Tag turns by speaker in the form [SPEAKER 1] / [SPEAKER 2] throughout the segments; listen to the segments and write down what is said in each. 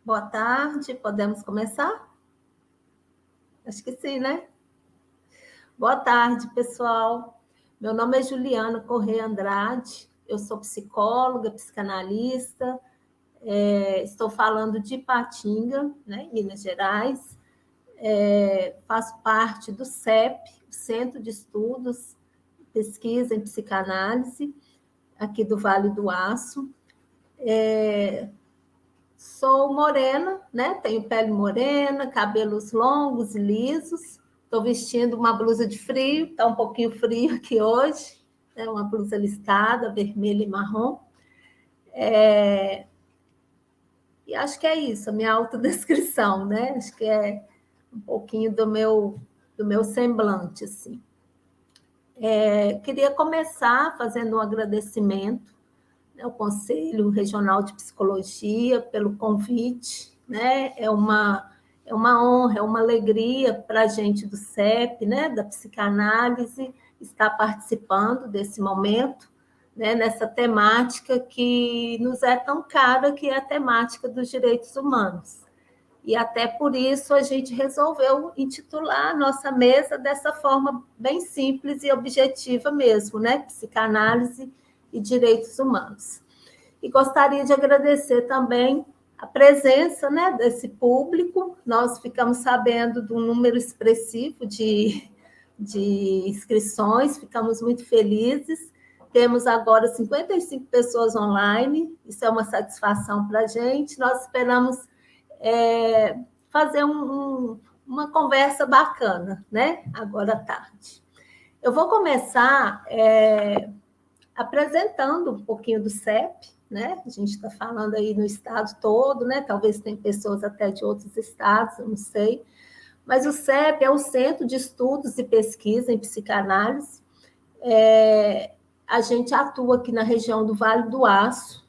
[SPEAKER 1] Boa tarde, podemos começar? Acho que sim, né? Boa tarde, pessoal. Meu nome é Juliana Corrêa Andrade, eu sou psicóloga, psicanalista, estou falando de Ipatinga, né, Minas Gerais. Faço parte do CEP, Centro de Estudos, Pesquisa em Psicanálise, aqui do Vale do Aço. Sou morena, né? Tenho pele morena, cabelos longos e lisos. Estou vestindo uma blusa de frio, está um pouquinho frio aqui hoje, né? Uma blusa listada, vermelha e marrom. E acho que é isso, a minha autodescrição, né? Acho que é um pouquinho do meu semblante, assim. Queria começar fazendo um agradecimento, né, ao Conselho Regional de Psicologia pelo convite, né? É uma honra, é uma alegria para a gente do CEP, né, da psicanálise, estar participando desse momento, né, nessa temática que nos é tão cara, que é a temática dos direitos humanos. E até por isso a gente resolveu intitular a nossa mesa dessa forma bem simples e objetiva mesmo, né? Psicanálise e direitos humanos. E gostaria de agradecer também a presença, né, desse público. Nós ficamos sabendo de um número expressivo de inscrições, ficamos muito felizes. Temos agora 55 pessoas online, isso é uma satisfação para a gente. Nós esperamos fazer uma conversa bacana, né? Agora à tarde. Eu vou começar apresentando um pouquinho do CEP, né? A gente está falando aí no estado todo, né? Talvez tem pessoas até de outros estados, eu não sei. Mas o CEP é o Centro de Estudos e Pesquisa em Psicanálise. A gente atua aqui na região do Vale do Aço.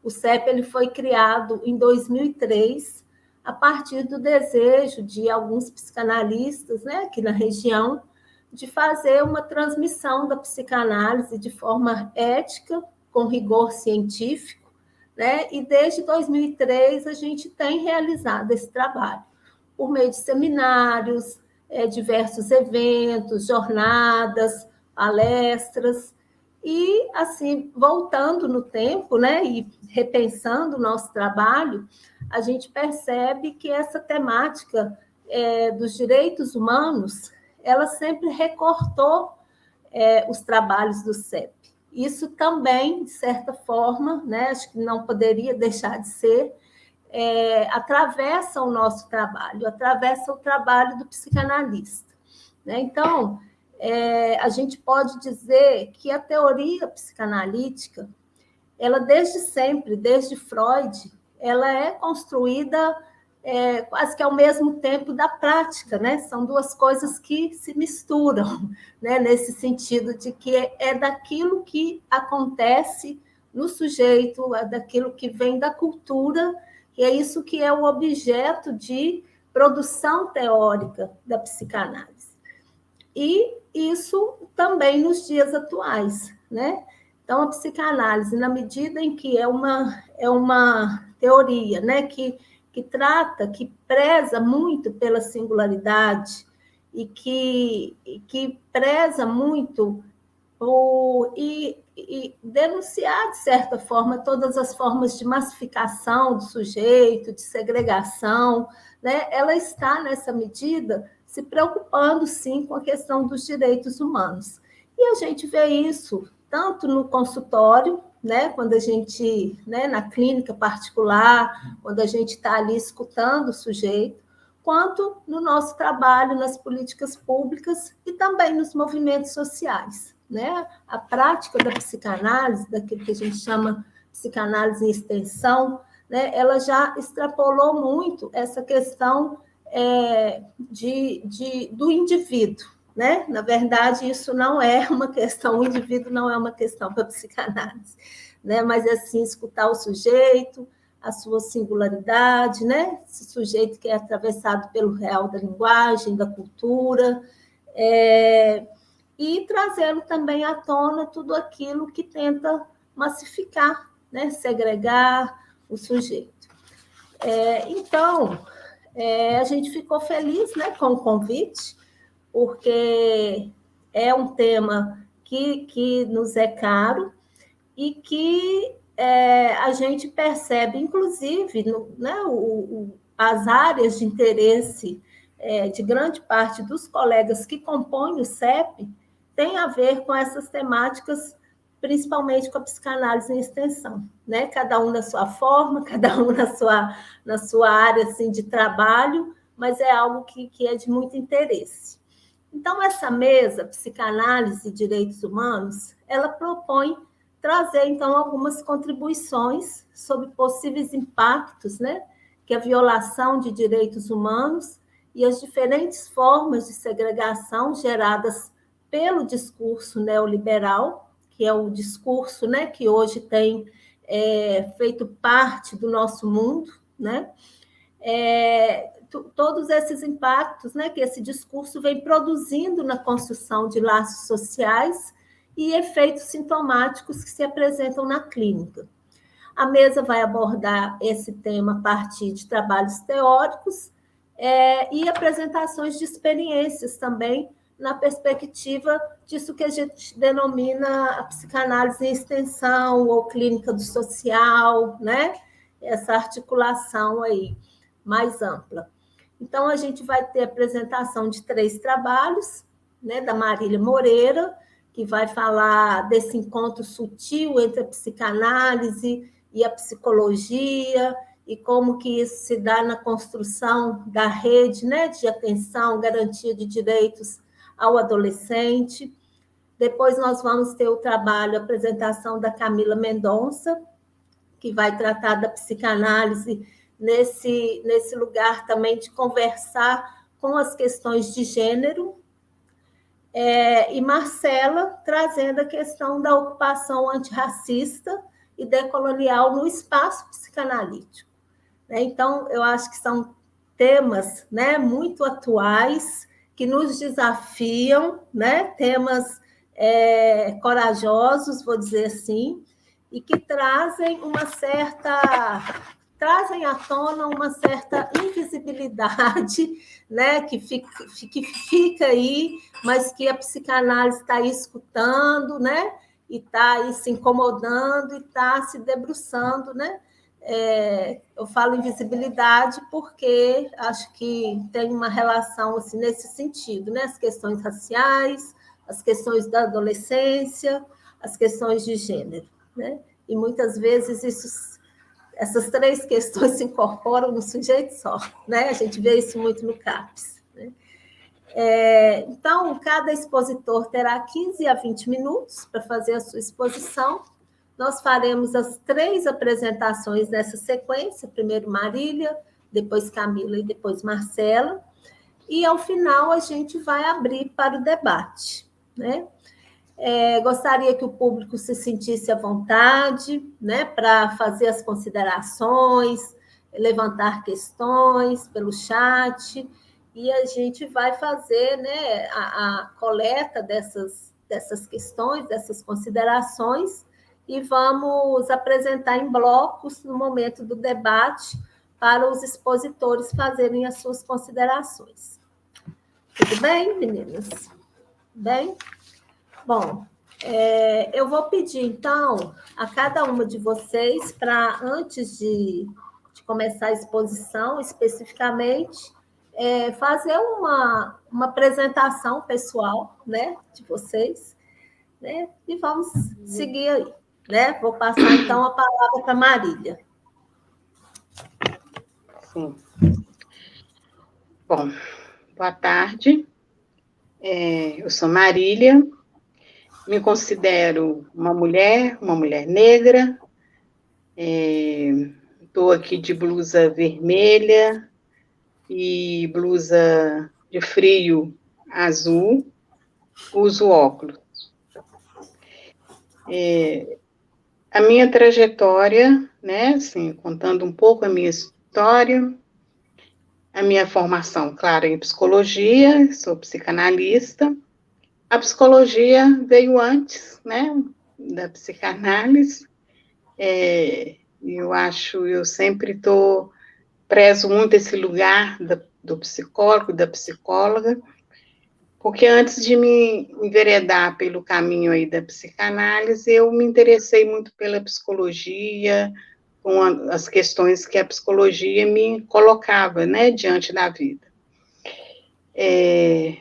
[SPEAKER 1] O CEP ele foi criado em 2003, a partir do desejo de alguns psicanalistas, né, aqui na região, de fazer uma transmissão da psicanálise de forma ética, com rigor científico, né? E desde 2003 a gente tem realizado esse trabalho por meio de seminários, diversos eventos, jornadas, palestras. E, assim, voltando no tempo, né, e repensando o nosso trabalho, a gente percebe que essa temática dos direitos humanos, ela sempre recortou os trabalhos do CEP. Isso também, de certa forma, né, acho que não poderia deixar de ser, atravessa o nosso trabalho, atravessa o trabalho do psicanalista, né? Então, a gente pode dizer que a teoria psicanalítica, ela desde sempre, desde Freud, ela é construída quase que ao mesmo tempo da prática, né? São duas coisas que se misturam, né? Nesse sentido de que é daquilo que acontece no sujeito, é daquilo que vem da cultura, e é isso que é o objeto de produção teórica da psicanálise. E isso também nos dias atuais, né? Então, a psicanálise, na medida em que é uma teoria, né, que trata, que preza muito pela singularidade e que preza muito e denunciar, de certa forma, todas as formas de massificação do sujeito, de segregação, né? Ela está, nessa medida, se preocupando, sim, com a questão dos direitos humanos. E a gente vê isso tanto no consultório, né, quando a gente, né, na clínica particular, quando a gente está ali escutando o sujeito, quanto no nosso trabalho nas políticas públicas e também nos movimentos sociais, né? A prática da psicanálise, daquilo que a gente chama psicanálise em extensão, né, ela já extrapolou muito essa questão do indivíduo, né? Na verdade, isso não é uma questão, o indivíduo não é uma questão para a psicanálise, né? Mas é sim escutar o sujeito, a sua singularidade, né? Esse sujeito que é atravessado pelo real da linguagem, da cultura, e trazendo também à tona tudo aquilo que tenta massificar, né? Segregar o sujeito. Então, a gente ficou feliz, né, com o convite, porque é um tema que nos é caro e que a gente percebe, inclusive, né, as áreas de interesse de grande parte dos colegas que compõem o CEP tem a ver com essas temáticas, principalmente com a psicanálise em extensão, né? Cada um na sua forma, cada um na sua área assim, de trabalho, mas é algo que é de muito interesse. Então, essa mesa, Psicanálise e Direitos Humanos, ela propõe trazer, então, algumas contribuições sobre possíveis impactos, né, que a violação de direitos humanos e as diferentes formas de segregação geradas pelo discurso neoliberal, que é o discurso, né, que hoje tem feito parte do nosso mundo, né, todos esses impactos, né, que esse discurso vem produzindo na construção de laços sociais e efeitos sintomáticos que se apresentam na clínica. A mesa vai abordar esse tema a partir de trabalhos teóricos e apresentações de experiências também na perspectiva disso que a gente denomina a psicanálise em extensão ou clínica do social, né? Essa articulação aí mais ampla. Então, a gente vai ter a apresentação de 3 trabalhos, né, da Marília Moreira, que vai falar desse encontro sutil entre a psicanálise e a psicologia, e como que isso se dá na construção da rede, né, de atenção, garantia de direitos ao adolescente. Depois nós vamos ter o trabalho, a apresentação da Camila Mendonça, que vai tratar da psicanálise nesse lugar também de conversar com as questões de gênero, e Marcela trazendo a questão da ocupação antirracista e decolonial no espaço psicanalítico. Então, eu acho que são temas, né, muito atuais, que nos desafiam, né, temas corajosos, vou dizer assim, e que trazem à tona uma certa invisibilidade, né, que fica aí, mas que a psicanálise está aí escutando, né, e está aí se incomodando e está se debruçando, né? Eu falo invisibilidade porque acho que tem uma relação assim, nesse sentido, né? As questões raciais, as questões da adolescência, as questões de gênero, né? E muitas vezes essas 3 questões se incorporam no sujeito só, né? A gente vê isso muito no CAPS. Né? Então, cada expositor terá 15 a 20 minutos para fazer a sua exposição. Nós faremos as 3 apresentações nessa sequência, primeiro Marília, depois Camila e depois Marcela, e ao final a gente vai abrir para o debate, né? Gostaria que o público se sentisse à vontade, né, para fazer as considerações, levantar questões pelo chat, e a gente vai fazer, né, a coleta dessas questões, dessas considerações, e vamos apresentar em blocos no momento do debate para os expositores fazerem as suas considerações. Tudo bem, meninas? Bem? Bom, eu vou pedir, então, a cada uma de vocês, para, antes de começar a exposição, especificamente, fazer uma apresentação pessoal, né, de vocês, né, e vamos seguir aí. Né? Vou passar, então, a palavra para a Marília.
[SPEAKER 2] Sim. Bom, boa tarde. Eu sou Marília, me considero uma mulher negra, estou aqui de blusa vermelha e blusa de frio azul, uso óculos. A minha trajetória, né, assim, contando um pouco a minha história, a minha formação, claro, em psicologia, sou psicanalista. A psicologia veio antes, né, da psicanálise. Eu sempre estou prezo muito esse lugar do psicólogo, da psicóloga, porque antes de me enveredar pelo caminho aí da psicanálise, eu me interessei muito pela psicologia, com as questões que a psicologia me colocava, né, diante da vida.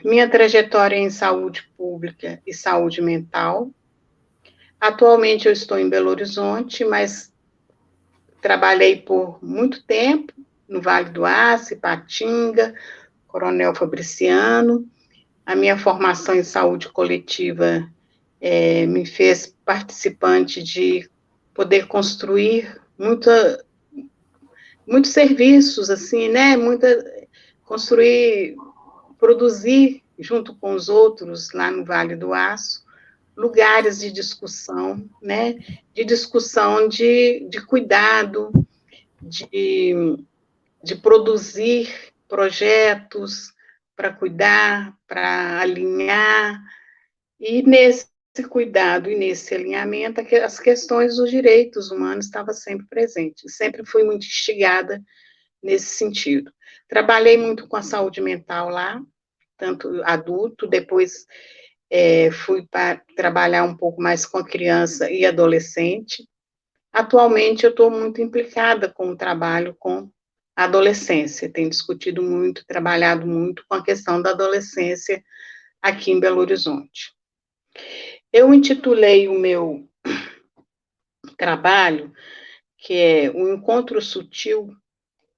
[SPEAKER 2] Minha trajetória em saúde pública e saúde mental. Atualmente eu estou em Belo Horizonte, mas trabalhei por muito tempo no Vale do Aço, Ipatinga, Coronel Fabriciano. A minha formação em saúde coletiva me fez participante de poder construir muitos serviços, assim, né? Construir, produzir junto com os outros lá no Vale do Aço, lugares de discussão, né? De discussão de cuidado, de produzir projetos para cuidar, para alinhar, e nesse cuidado e nesse alinhamento, as questões dos direitos humanos estavam sempre presentes, sempre fui muito instigada nesse sentido. Trabalhei muito com a saúde mental lá, tanto adulto, depois fui para trabalhar um pouco mais com a criança e adolescente. Atualmente, eu estou muito implicada com o trabalho com a adolescência, tenho discutido muito, trabalhado muito com a questão da adolescência aqui em Belo Horizonte. Eu intitulei o meu trabalho, que é o encontro sutil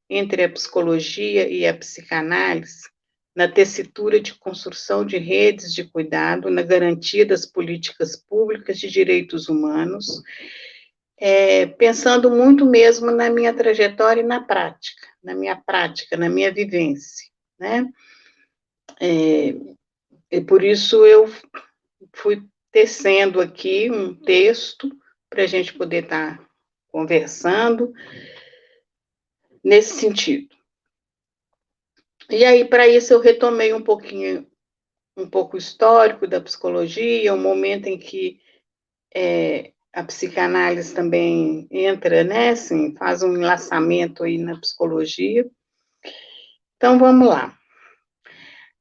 [SPEAKER 2] entre a psicologia e a psicanálise, na tessitura de construção de redes de cuidado, na garantia das políticas públicas de direitos humanos, pensando muito mesmo na minha trajetória e na prática, na minha vivência, né? E por isso eu fui tecendo aqui um texto para a gente poder estar conversando nesse sentido. E aí, para isso, eu retomei um pouco histórico da psicologia, um momento em que a psicanálise também entra, né, assim, faz um enlaçamento aí na psicologia. Então, vamos lá.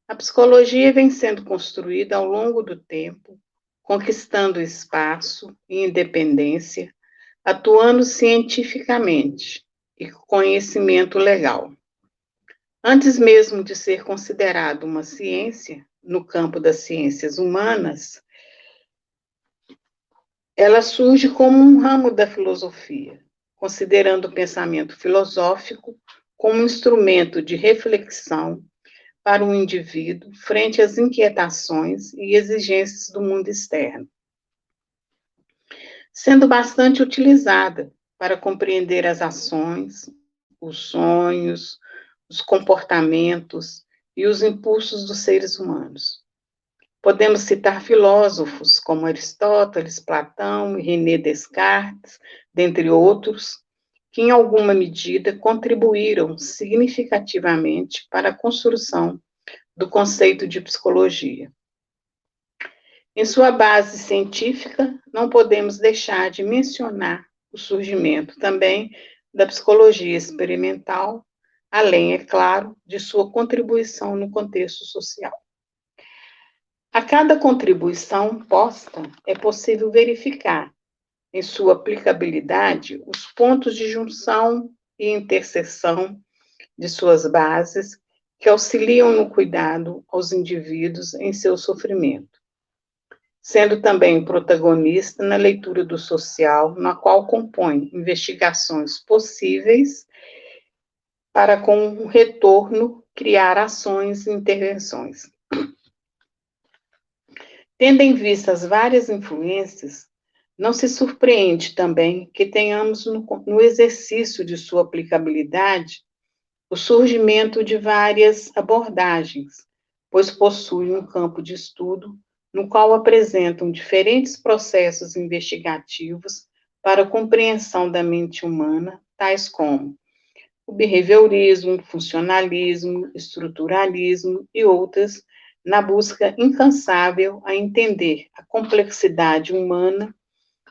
[SPEAKER 2] A psicologia vem sendo construída ao longo do tempo, conquistando espaço e independência, atuando cientificamente e com conhecimento legal. Antes mesmo de ser considerado uma ciência, no campo das ciências humanas, ela surge como um ramo da filosofia, considerando o pensamento filosófico como um instrumento de reflexão para o indivíduo frente às inquietações e exigências do mundo externo, sendo bastante utilizada para compreender as ações, os sonhos, os comportamentos e os impulsos dos seres humanos. Podemos citar filósofos como Aristóteles, Platão e René Descartes, dentre outros, que em alguma medida contribuíram significativamente para a construção do conceito de psicologia. Em sua base científica, não podemos deixar de mencionar o surgimento também da psicologia experimental, além, é claro, de sua contribuição no contexto social. A cada contribuição posta, é possível verificar, em sua aplicabilidade, os pontos de junção e interseção de suas bases, que auxiliam no cuidado aos indivíduos em seu sofrimento, sendo também protagonista na leitura do social, na qual compõe investigações possíveis para, com um retorno, criar ações e intervenções. Tendo em vista as várias influências, não se surpreende também que tenhamos no exercício de sua aplicabilidade o surgimento de várias abordagens, pois possui um campo de estudo no qual apresentam diferentes processos investigativos para a compreensão da mente humana, tais como o behaviorismo, funcionalismo, estruturalismo e outras, na busca incansável a entender a complexidade humana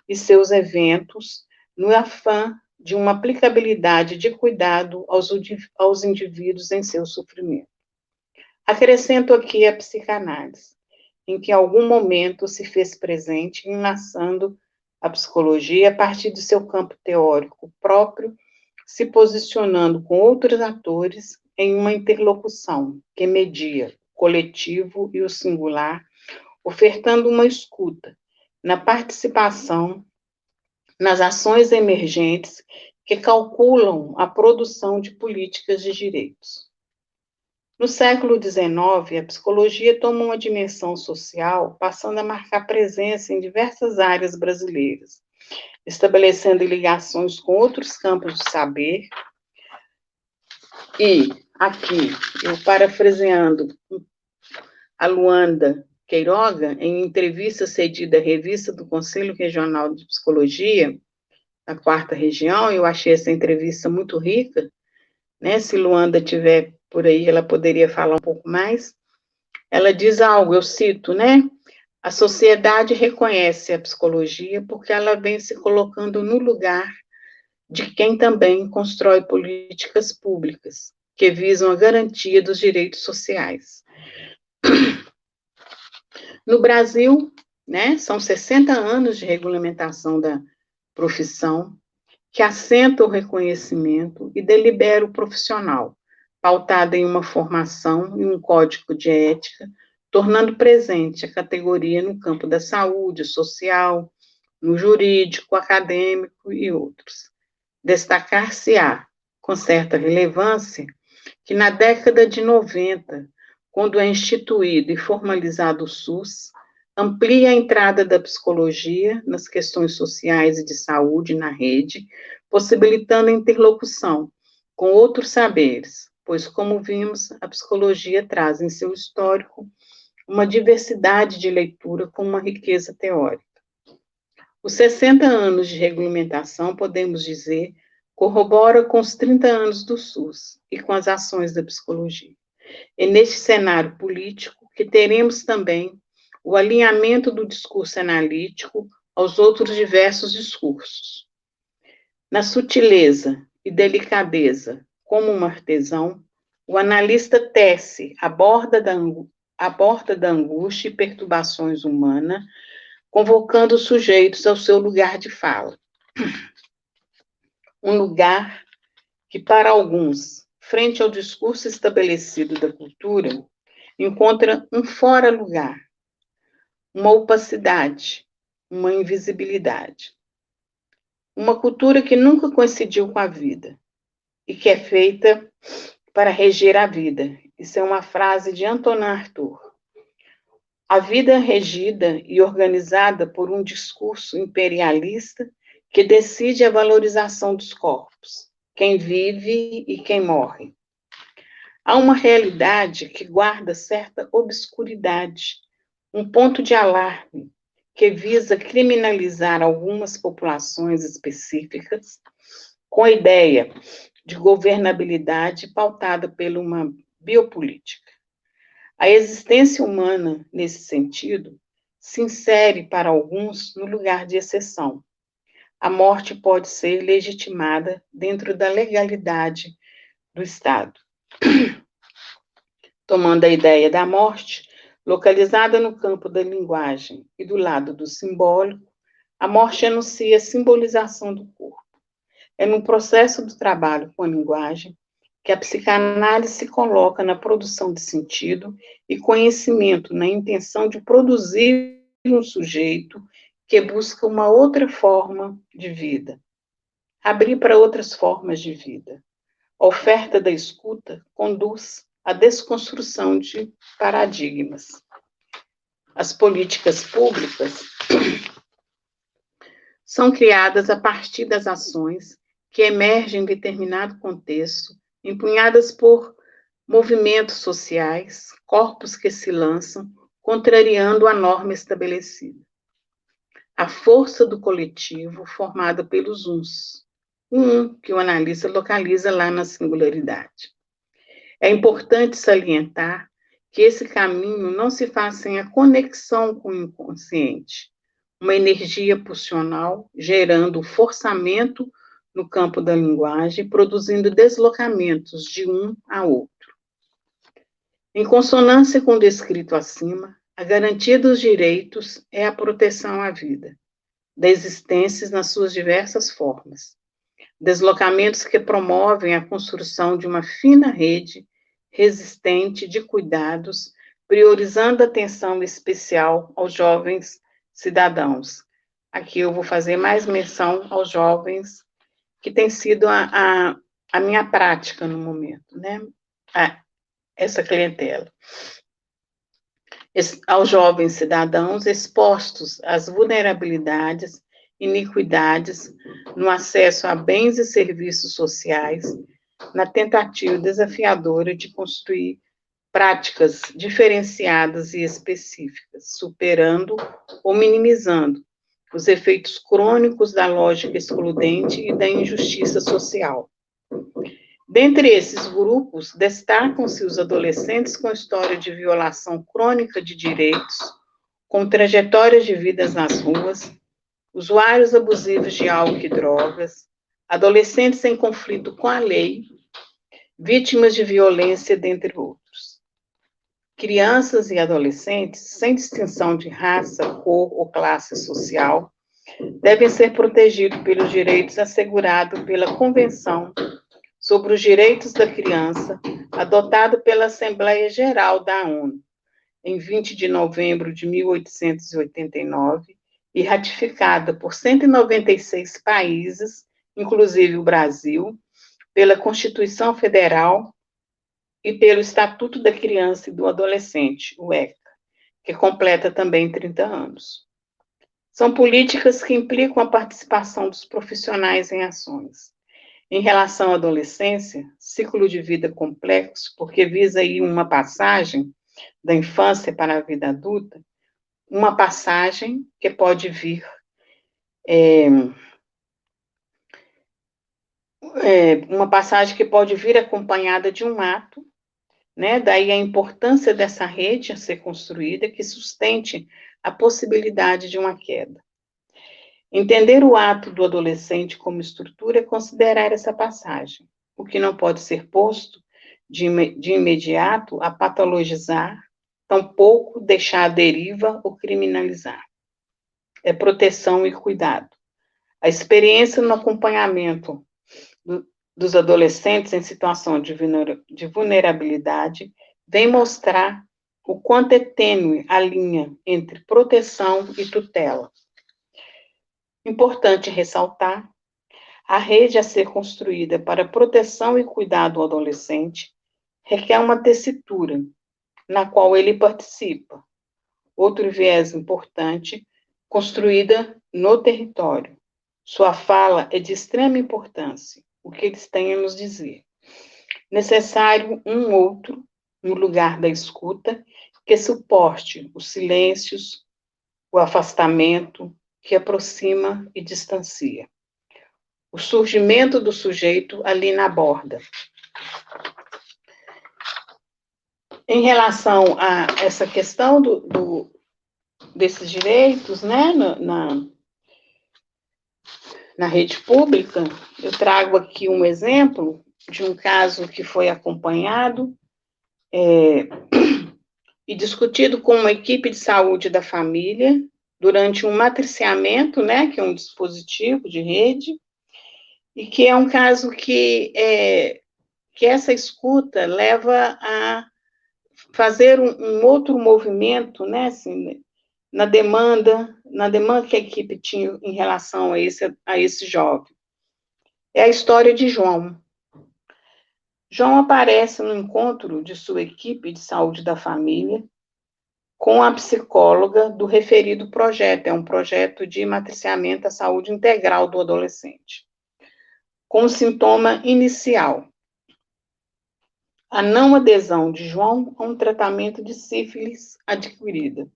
[SPEAKER 2] e seus eventos, no afã de uma aplicabilidade de cuidado aos indivíduos em seu sofrimento. Acrescento aqui a psicanálise, em que em algum momento se fez presente, enlaçando a psicologia a partir do seu campo teórico próprio, se posicionando com outros atores em uma interlocução que media o coletivo e o singular, ofertando uma escuta na participação nas ações emergentes que calculam a produção de políticas de direitos. No século XIX, a psicologia toma uma dimensão social, passando a marcar presença em diversas áreas brasileiras, estabelecendo ligações com outros campos do saber. E aqui, eu parafraseando a Luanda Queiroga, em entrevista cedida à revista do Conselho Regional de Psicologia, da 4ª Região, eu achei essa entrevista muito rica, né? Se Luanda tiver por aí, ela poderia falar um pouco mais. Ela diz algo, eu cito, né? A sociedade reconhece a psicologia porque ela vem se colocando no lugar de quem também constrói políticas públicas que visam a garantia dos direitos sociais. No Brasil, né, são 60 anos de regulamentação da profissão, que assenta o reconhecimento e delibera o profissional, pautada em uma formação e um código de ética, tornando presente a categoria no campo da saúde, social, no jurídico, acadêmico e outros. Destacar-se-á, com certa relevância, que na década de 90, quando é instituído e formalizado o SUS, amplia a entrada da psicologia nas questões sociais e de saúde na rede, possibilitando a interlocução com outros saberes, pois, como vimos, a psicologia traz em seu histórico uma diversidade de leitura com uma riqueza teórica. Os 60 anos de regulamentação, podemos dizer, corrobora com os 30 anos do SUS e com as ações da psicologia. É neste cenário político que teremos também o alinhamento do discurso analítico aos outros diversos discursos. Na sutileza e delicadeza, como um artesão, o analista tece a borda da angústia e perturbações humanas, convocando os sujeitos ao seu lugar de fala. Um lugar que, para alguns, frente ao discurso estabelecido da cultura, encontra um fora-lugar, uma opacidade, uma invisibilidade. Uma cultura que nunca coincidiu com a vida e que é feita para reger a vida. Isso é uma frase de Antonin Artaud. A vida regida e organizada por um discurso imperialista que decide a valorização dos corpos, quem vive e quem morre. Há uma realidade que guarda certa obscuridade, um ponto de alarme que visa criminalizar algumas populações específicas com a ideia de governabilidade pautada por uma biopolítica. A existência humana, nesse sentido, se insere para alguns no lugar de exceção. A morte pode ser legitimada dentro da legalidade do Estado. Tomando a ideia da morte, localizada no campo da linguagem e do lado do simbólico, a morte anuncia a simbolização do corpo. É no processo do trabalho com a linguagem que a psicanálise se coloca na produção de sentido e conhecimento, na intenção de produzir um sujeito que busca uma outra forma de vida, abrir para outras formas de vida. A oferta da escuta conduz à desconstrução de paradigmas. As políticas públicas são criadas a partir das ações que emergem em determinado contexto, empunhadas por movimentos sociais, corpos que se lançam, contrariando a norma estabelecida. A força do coletivo formada pelos uns, que o analista localiza lá na singularidade. É importante salientar que esse caminho não se faz sem a conexão com o inconsciente, uma energia pulsional gerando o forçamento no campo da linguagem, produzindo deslocamentos de um a outro. Em consonância com o descrito acima, a garantia dos direitos é a proteção à vida, da existência nas suas diversas formas. Deslocamentos que promovem a construção de uma fina rede resistente de cuidados, priorizando a atenção especial aos jovens cidadãos. Aqui eu vou fazer mais menção aos jovens, que tem sido a minha prática no momento, né? Essa clientela. Aos jovens cidadãos expostos às vulnerabilidades, iniquidades no acesso a bens e serviços sociais, na tentativa desafiadora de construir práticas diferenciadas e específicas, superando ou minimizando os efeitos crônicos da lógica excludente e da injustiça social. Dentre esses grupos, destacam-se os adolescentes com história de violação crônica de direitos, com trajetórias de vidas nas ruas, usuários abusivos de álcool e drogas, adolescentes em conflito com a lei, vítimas de violência, dentre outros. Crianças e adolescentes, sem distinção de raça, cor ou classe social, devem ser protegidos pelos direitos assegurados pela Convenção sobre os Direitos da Criança, adotado pela Assembleia Geral da ONU, em 20 de novembro de 1889, e ratificada por 196 países, inclusive o Brasil, pela Constituição Federal e pelo Estatuto da Criança e do Adolescente, o ECA, que completa também 30 anos. São políticas que implicam a participação dos profissionais em ações. Em relação à adolescência, ciclo de vida complexo, porque visa aí uma passagem da infância para a vida adulta, uma passagem que pode vir acompanhada de um ato, né? Daí a importância dessa rede a ser construída que sustente a possibilidade de uma queda. Entender o ato do adolescente como estrutura é considerar essa passagem, o que não pode ser posto de imediato a patologizar, tampouco deixar à deriva ou criminalizar. É proteção e cuidado. A experiência no acompanhamento dos adolescentes em situação de vulnerabilidade vem mostrar o quanto é tênue a linha entre proteção e tutela. Importante ressaltar, a rede a ser construída para proteção e cuidado ao adolescente requer uma tessitura, na qual ele participa. Outro viés importante, construída no território. Sua fala é de extrema importância, o que eles têm a nos dizer. Necessário um outro, no lugar da escuta, que suporte os silêncios, o afastamento, que aproxima e distancia. O surgimento do sujeito ali na borda. Em relação a essa questão desses direitos, né, na rede pública, eu trago aqui um exemplo de um caso que foi acompanhado e discutido com uma equipe de saúde da família durante um matriciamento, né, que é um dispositivo de rede, e que é um caso que essa escuta leva a fazer um outro movimento, né, assim, na demanda que a equipe tinha em relação a esse jovem. É a história de João. João aparece no encontro de sua equipe de saúde da família com a psicóloga do referido projeto, é um projeto de matriciamento à saúde integral do adolescente, com o sintoma inicial, a não adesão de João a um tratamento de sífilis adquirida.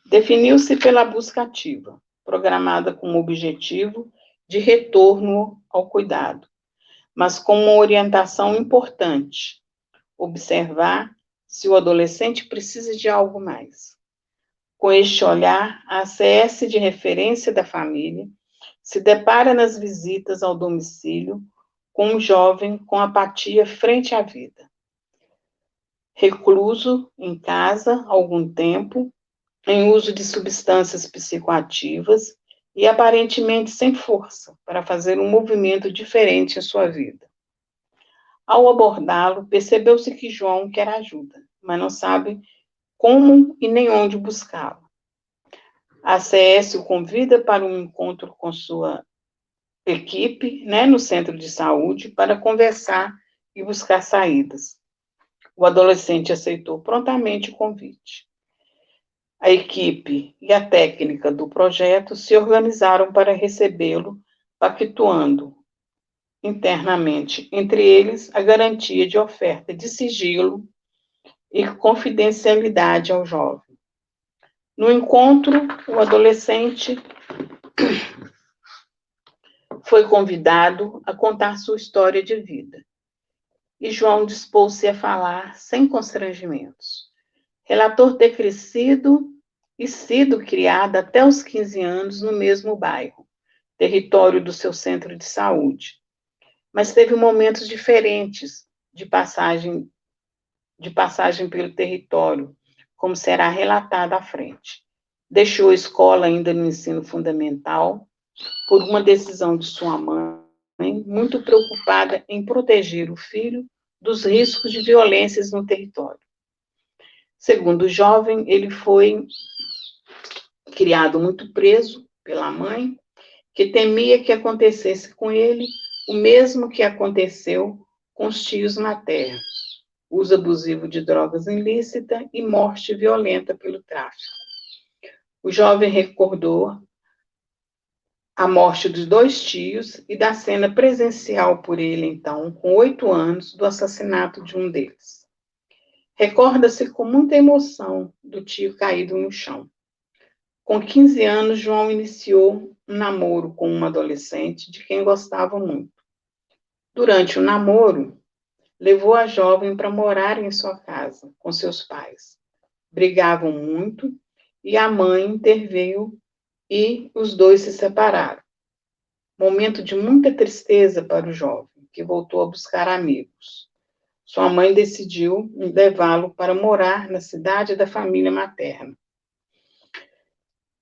[SPEAKER 2] Definiu-se pela busca ativa, programada com o objetivo de retorno ao cuidado, mas com uma orientação importante, observar se o adolescente precisa de algo mais. Com este olhar, a ACS de referência da família se depara nas visitas ao domicílio com um jovem com apatia frente à vida. Recluso em casa há algum tempo, em uso de substâncias psicoativas e aparentemente sem força para fazer um movimento diferente em sua vida. Ao abordá-lo, percebeu-se que João quer ajuda, mas não sabe como e nem onde buscá-lo. A CS o convida para um encontro com sua equipe, no centro de saúde, para conversar e buscar saídas. O adolescente aceitou prontamente o convite. A equipe e a técnica do projeto se organizaram para recebê-lo, pactuando internamente entre eles a garantia de oferta de sigilo e confidencialidade ao jovem. No encontro, o adolescente foi convidado a contar sua história de vida. E João dispôs-se a falar sem constrangimentos. Relator ter crescido e sido criado até os 15 anos no mesmo bairro, território do seu centro de saúde. Mas teve momentos diferentes de passagem pelo território, como será relatado à frente. Deixou a escola ainda no ensino fundamental, por uma decisão de sua mãe, muito preocupada em proteger o filho dos riscos de violências no território. Segundo o jovem, ele foi criado muito preso pela mãe, que temia que acontecesse com ele o mesmo que aconteceu com os tios maternos: uso abusivo de drogas ilícita e morte violenta pelo tráfico. O jovem recordou a morte dos 2 tios e da cena presencial por ele, então, com 8 anos, do assassinato de um deles. Recorda-se com muita emoção do tio caído no chão. Com 15 anos, João iniciou um namoro com uma adolescente de quem gostava muito. Durante o namoro, levou a jovem para morar em sua casa, com seus pais. Brigavam muito e a mãe interveio e os dois se separaram. Momento de muita tristeza para o jovem, que voltou a buscar amigos. Sua mãe decidiu levá-lo para morar na cidade da família materna.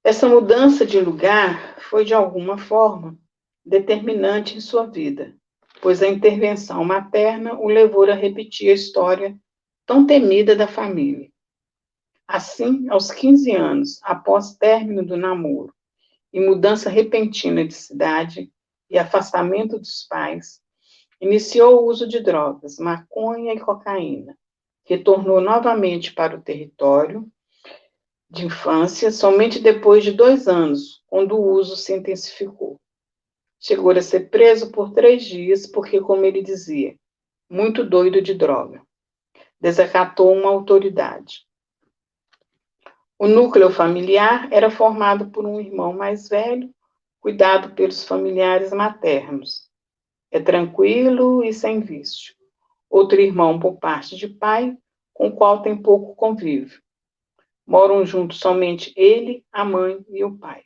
[SPEAKER 2] Essa mudança de lugar foi, de alguma forma, determinante em sua vida, pois a intervenção materna o levou a repetir a história tão temida da família. Assim, aos 15 anos, após término do namoro e mudança repentina de cidade e afastamento dos pais, iniciou o uso de drogas, maconha e cocaína. Retornou novamente para o território de infância somente depois de 2 anos, quando o uso se intensificou. Chegou a ser preso por 3 dias porque, como ele dizia, muito doido de droga. Desacatou uma autoridade. O núcleo familiar era formado por um irmão mais velho, cuidado pelos familiares maternos. É tranquilo e sem vício. Outro irmão por parte de pai, com o qual tem pouco convívio. Moram juntos somente ele, a mãe e o pai.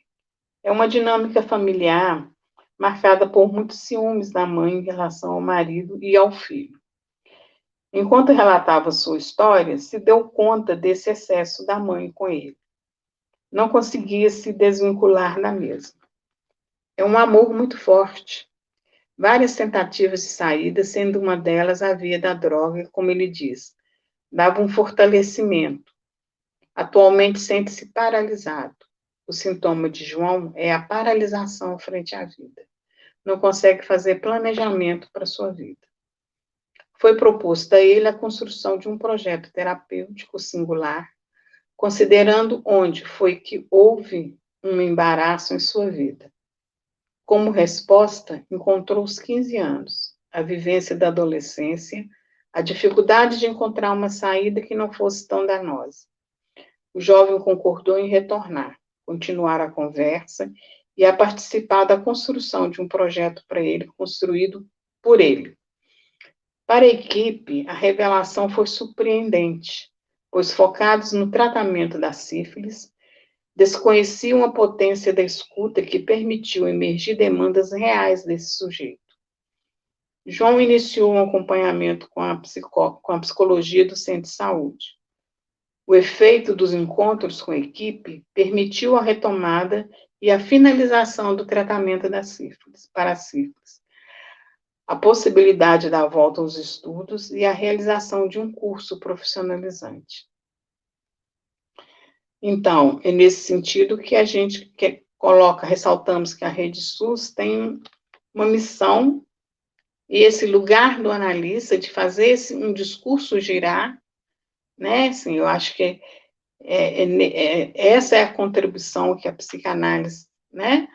[SPEAKER 2] É uma dinâmica familiar marcada por muitos ciúmes da mãe em relação ao marido e ao filho. Enquanto relatava sua história, se deu conta desse excesso da mãe com ele. Não conseguia se desvincular da mesma. É um amor muito forte. Várias tentativas de saída, sendo uma delas a via da droga, como ele diz, dava um fortalecimento. Atualmente sente-se paralisado. O sintoma de João é a paralisação frente à vida. Não consegue fazer planejamento para sua vida. Foi proposto a ele a construção de um projeto terapêutico singular, considerando onde foi que houve um embaraço em sua vida. Como resposta, encontrou os 15 anos, a vivência da adolescência, a dificuldade de encontrar uma saída que não fosse tão danosa. O jovem concordou em retornar, continuar a conversa e a participar da construção de um projeto para ele, construído por ele. Para a equipe, a revelação foi surpreendente, pois focados no tratamento da sífilis, desconheciam a potência da escuta que permitiu emergir demandas reais desse sujeito. João iniciou um acompanhamento com a psicologia do centro de saúde. O efeito dos encontros com a equipe permitiu a retomada e a finalização do tratamento da sífilis, para a sífilis, a possibilidade da volta aos estudos e a realização de um curso profissionalizante. Então, é nesse sentido que a gente ressaltamos que a Rede SUS tem uma missão e esse lugar do analista de fazer um discurso girar, né? Assim, eu acho que essa é a contribuição que a psicanálise, né,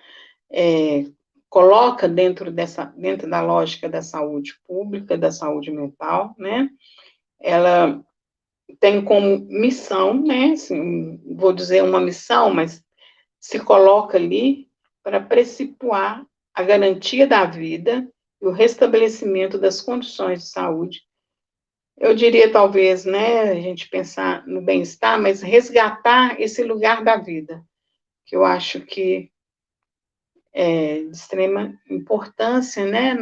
[SPEAKER 2] coloca dentro da lógica da saúde pública, da saúde mental, né? Ela tem como missão, né, assim, vou dizer uma missão, mas se coloca ali para precipuar a garantia da vida e o restabelecimento das condições de saúde. Eu diria, talvez, né, a gente pensar no bem-estar, mas resgatar esse lugar da vida, que eu acho que é de extrema importância, né,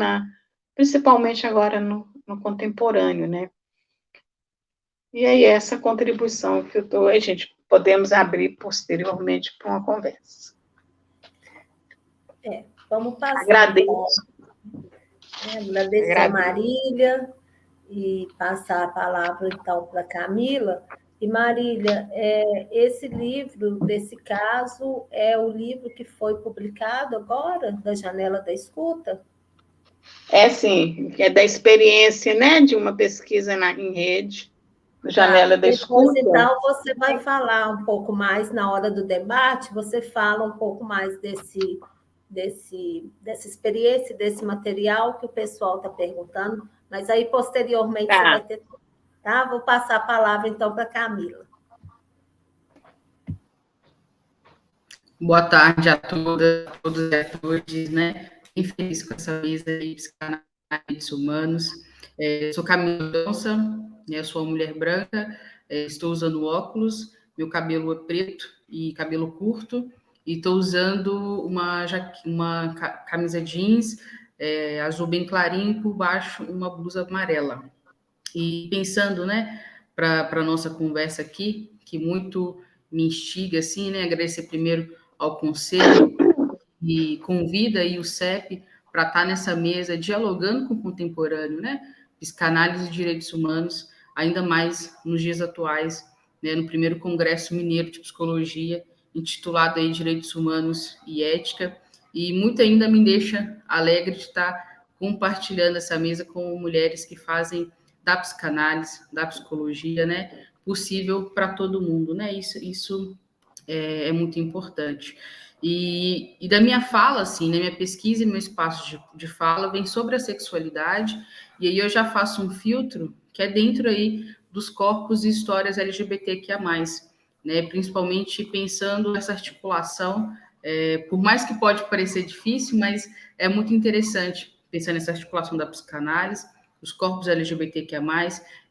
[SPEAKER 2] principalmente agora no contemporâneo, né. E aí, essa contribuição que eu dou, a gente podemos abrir posteriormente para uma conversa.
[SPEAKER 1] Vamos passar.
[SPEAKER 2] Agradeço.
[SPEAKER 1] Agradecer a Marília e passar a palavra, então, para a Camila. E, Marília, esse livro, desse caso, é o livro que foi publicado agora, da Janela da Escuta?
[SPEAKER 2] Sim, é da experiência, né, de uma pesquisa em rede, Janela da Escuta.
[SPEAKER 1] Depois, então, você vai falar um pouco mais na hora do debate, você fala um pouco mais dessa experiência, desse material que o pessoal está perguntando, mas aí, posteriormente, você vai ter... Tá? Vou passar a palavra, então, para a Camila.
[SPEAKER 3] Boa tarde a todas, todos e a todos, né? Bem feliz com essa mesa de psicanálise humanos. Sou Camila Mendonça, né? Sou uma mulher branca, estou usando óculos, meu cabelo é preto e cabelo curto, e estou usando uma camisa jeans azul bem clarinho e por baixo uma blusa amarela. E pensando, né, para a nossa conversa aqui, que muito me instiga, assim, né, agradecer primeiro ao Conselho e convida aí o CEP para estar nessa mesa dialogando com o contemporâneo, né, psicanálise e direitos humanos, ainda mais nos dias atuais, né, no primeiro Congresso Mineiro de Psicologia, intitulado aí Direitos Humanos e Ética, e muito ainda me deixa alegre de estar compartilhando essa mesa com mulheres que fazem da psicanálise, da psicologia, né, possível para todo mundo, né, isso é muito importante. E da minha fala, assim, né, minha pesquisa e meu espaço de fala vem sobre a sexualidade, e aí eu já faço um filtro que é dentro aí dos corpos e histórias LGBTQIA+, né, principalmente pensando nessa articulação, por mais que pode parecer difícil, mas é muito interessante pensar nessa articulação da psicanálise, os corpos LGBTQIA+,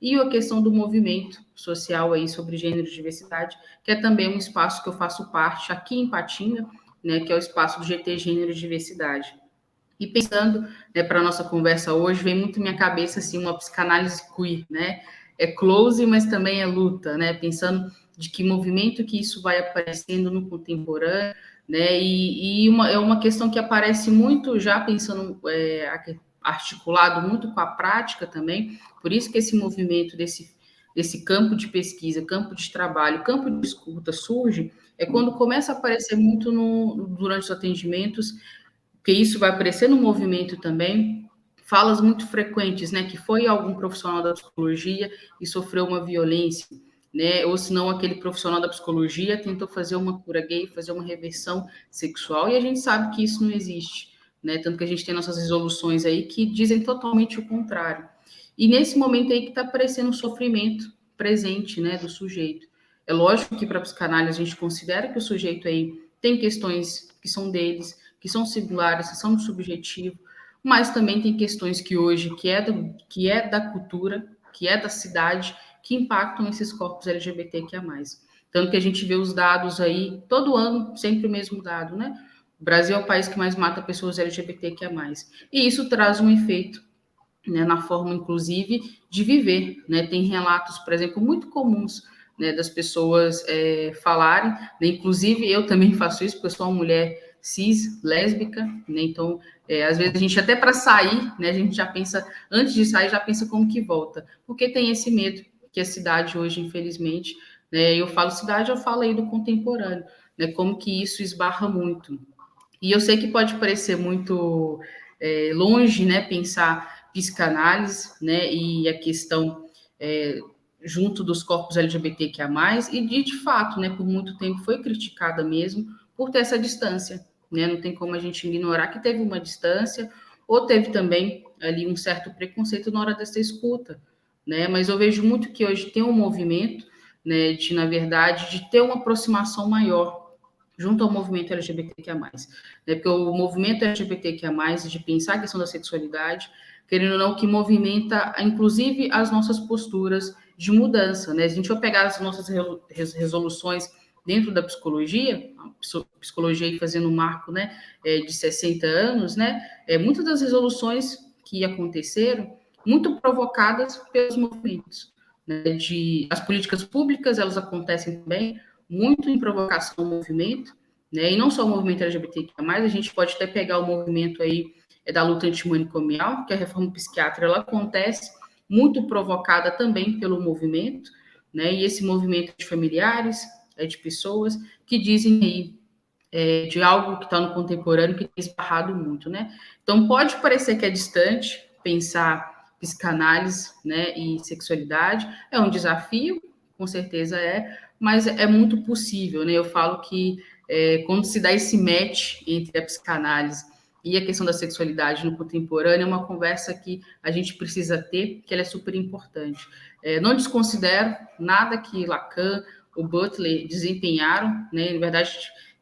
[SPEAKER 3] e a questão do movimento social aí sobre gênero e diversidade, que é também um espaço que eu faço parte aqui em Patinga, né, que é o espaço do GT Gênero e Diversidade. E pensando, né, para a nossa conversa hoje, vem muito na minha cabeça assim, uma psicanálise queer, né? É close, mas também é luta, né? Pensando de que movimento que isso vai aparecendo no contemporâneo, né? É uma questão que aparece muito já pensando articulado muito com a prática também, por isso que esse movimento desse campo de pesquisa, campo de trabalho, campo de escuta surge, é quando começa a aparecer muito durante os atendimentos, porque isso vai aparecer no movimento também, falas muito frequentes, né, que foi algum profissional da psicologia e sofreu uma violência, né, ou senão aquele profissional da psicologia tentou fazer uma cura gay, fazer uma reversão sexual, e a gente sabe que isso não existe, né, tanto que a gente tem nossas resoluções aí que dizem totalmente o contrário. E nesse momento aí que está aparecendo um sofrimento presente, né, do sujeito. É lógico que para a psicanálise a gente considera que o sujeito aí tem questões que são deles, que são singulares, que são do subjetivo, mas também tem questões que hoje, que é da cultura, que é da cidade, que impactam esses corpos LGBTQIA+. Tanto que a gente vê os dados aí, todo ano, sempre o mesmo dado, né? O Brasil é o país que mais mata pessoas LGBTQIA+. E isso traz um efeito, né, na forma, inclusive, de viver, né? Tem relatos, por exemplo, muito comuns, né, das pessoas falarem, né? Inclusive eu também faço isso, porque eu sou uma mulher cis, lésbica, né? Então, às vezes a gente até para sair, né, a gente já pensa, antes de sair, já pensa como que volta, porque tem esse medo que a cidade hoje, infelizmente, né, eu falo cidade, eu falo aí do contemporâneo, né, como que isso esbarra muito. E eu sei que pode parecer muito longe, né, pensar psicanálise, né, e a questão junto dos corpos LGBTQIA+, e de fato, né, por muito tempo foi criticada mesmo por ter essa distância, né, não tem como a gente ignorar que teve uma distância, ou teve também ali um certo preconceito na hora dessa escuta, né, mas eu vejo muito que hoje tem um movimento, né, de, na verdade, de ter uma aproximação maior junto ao movimento LGBTQIA+. Né? Porque o movimento LGBTQIA+, de pensar a questão da sexualidade, querendo ou não, que movimenta, inclusive, as nossas posturas de mudança. Né? Se a gente for pegar as nossas resoluções dentro da psicologia, a psicologia aí fazendo um marco, né, de 60 anos, né, muitas das resoluções que aconteceram, muito provocadas pelos movimentos. Né? As políticas públicas, elas acontecem também muito em provocação ao movimento, né? E não só o movimento LGBTQIA+, a gente pode até pegar o movimento aí da luta antimanicomial, que a reforma psiquiátrica ela acontece muito provocada também pelo movimento, né? E esse movimento de familiares, de pessoas que dizem aí de algo que está no contemporâneo que tem esbarrado muito, né? Então pode parecer que é distante pensar psicanálise, né, e sexualidade, é um desafio, com certeza mas é muito possível, né? Eu falo que quando se dá esse match entre a psicanálise e a questão da sexualidade no contemporâneo, é uma conversa que a gente precisa ter, que ela é super importante. Não desconsidero nada que Lacan, o Butler desempenharam, né? Na verdade,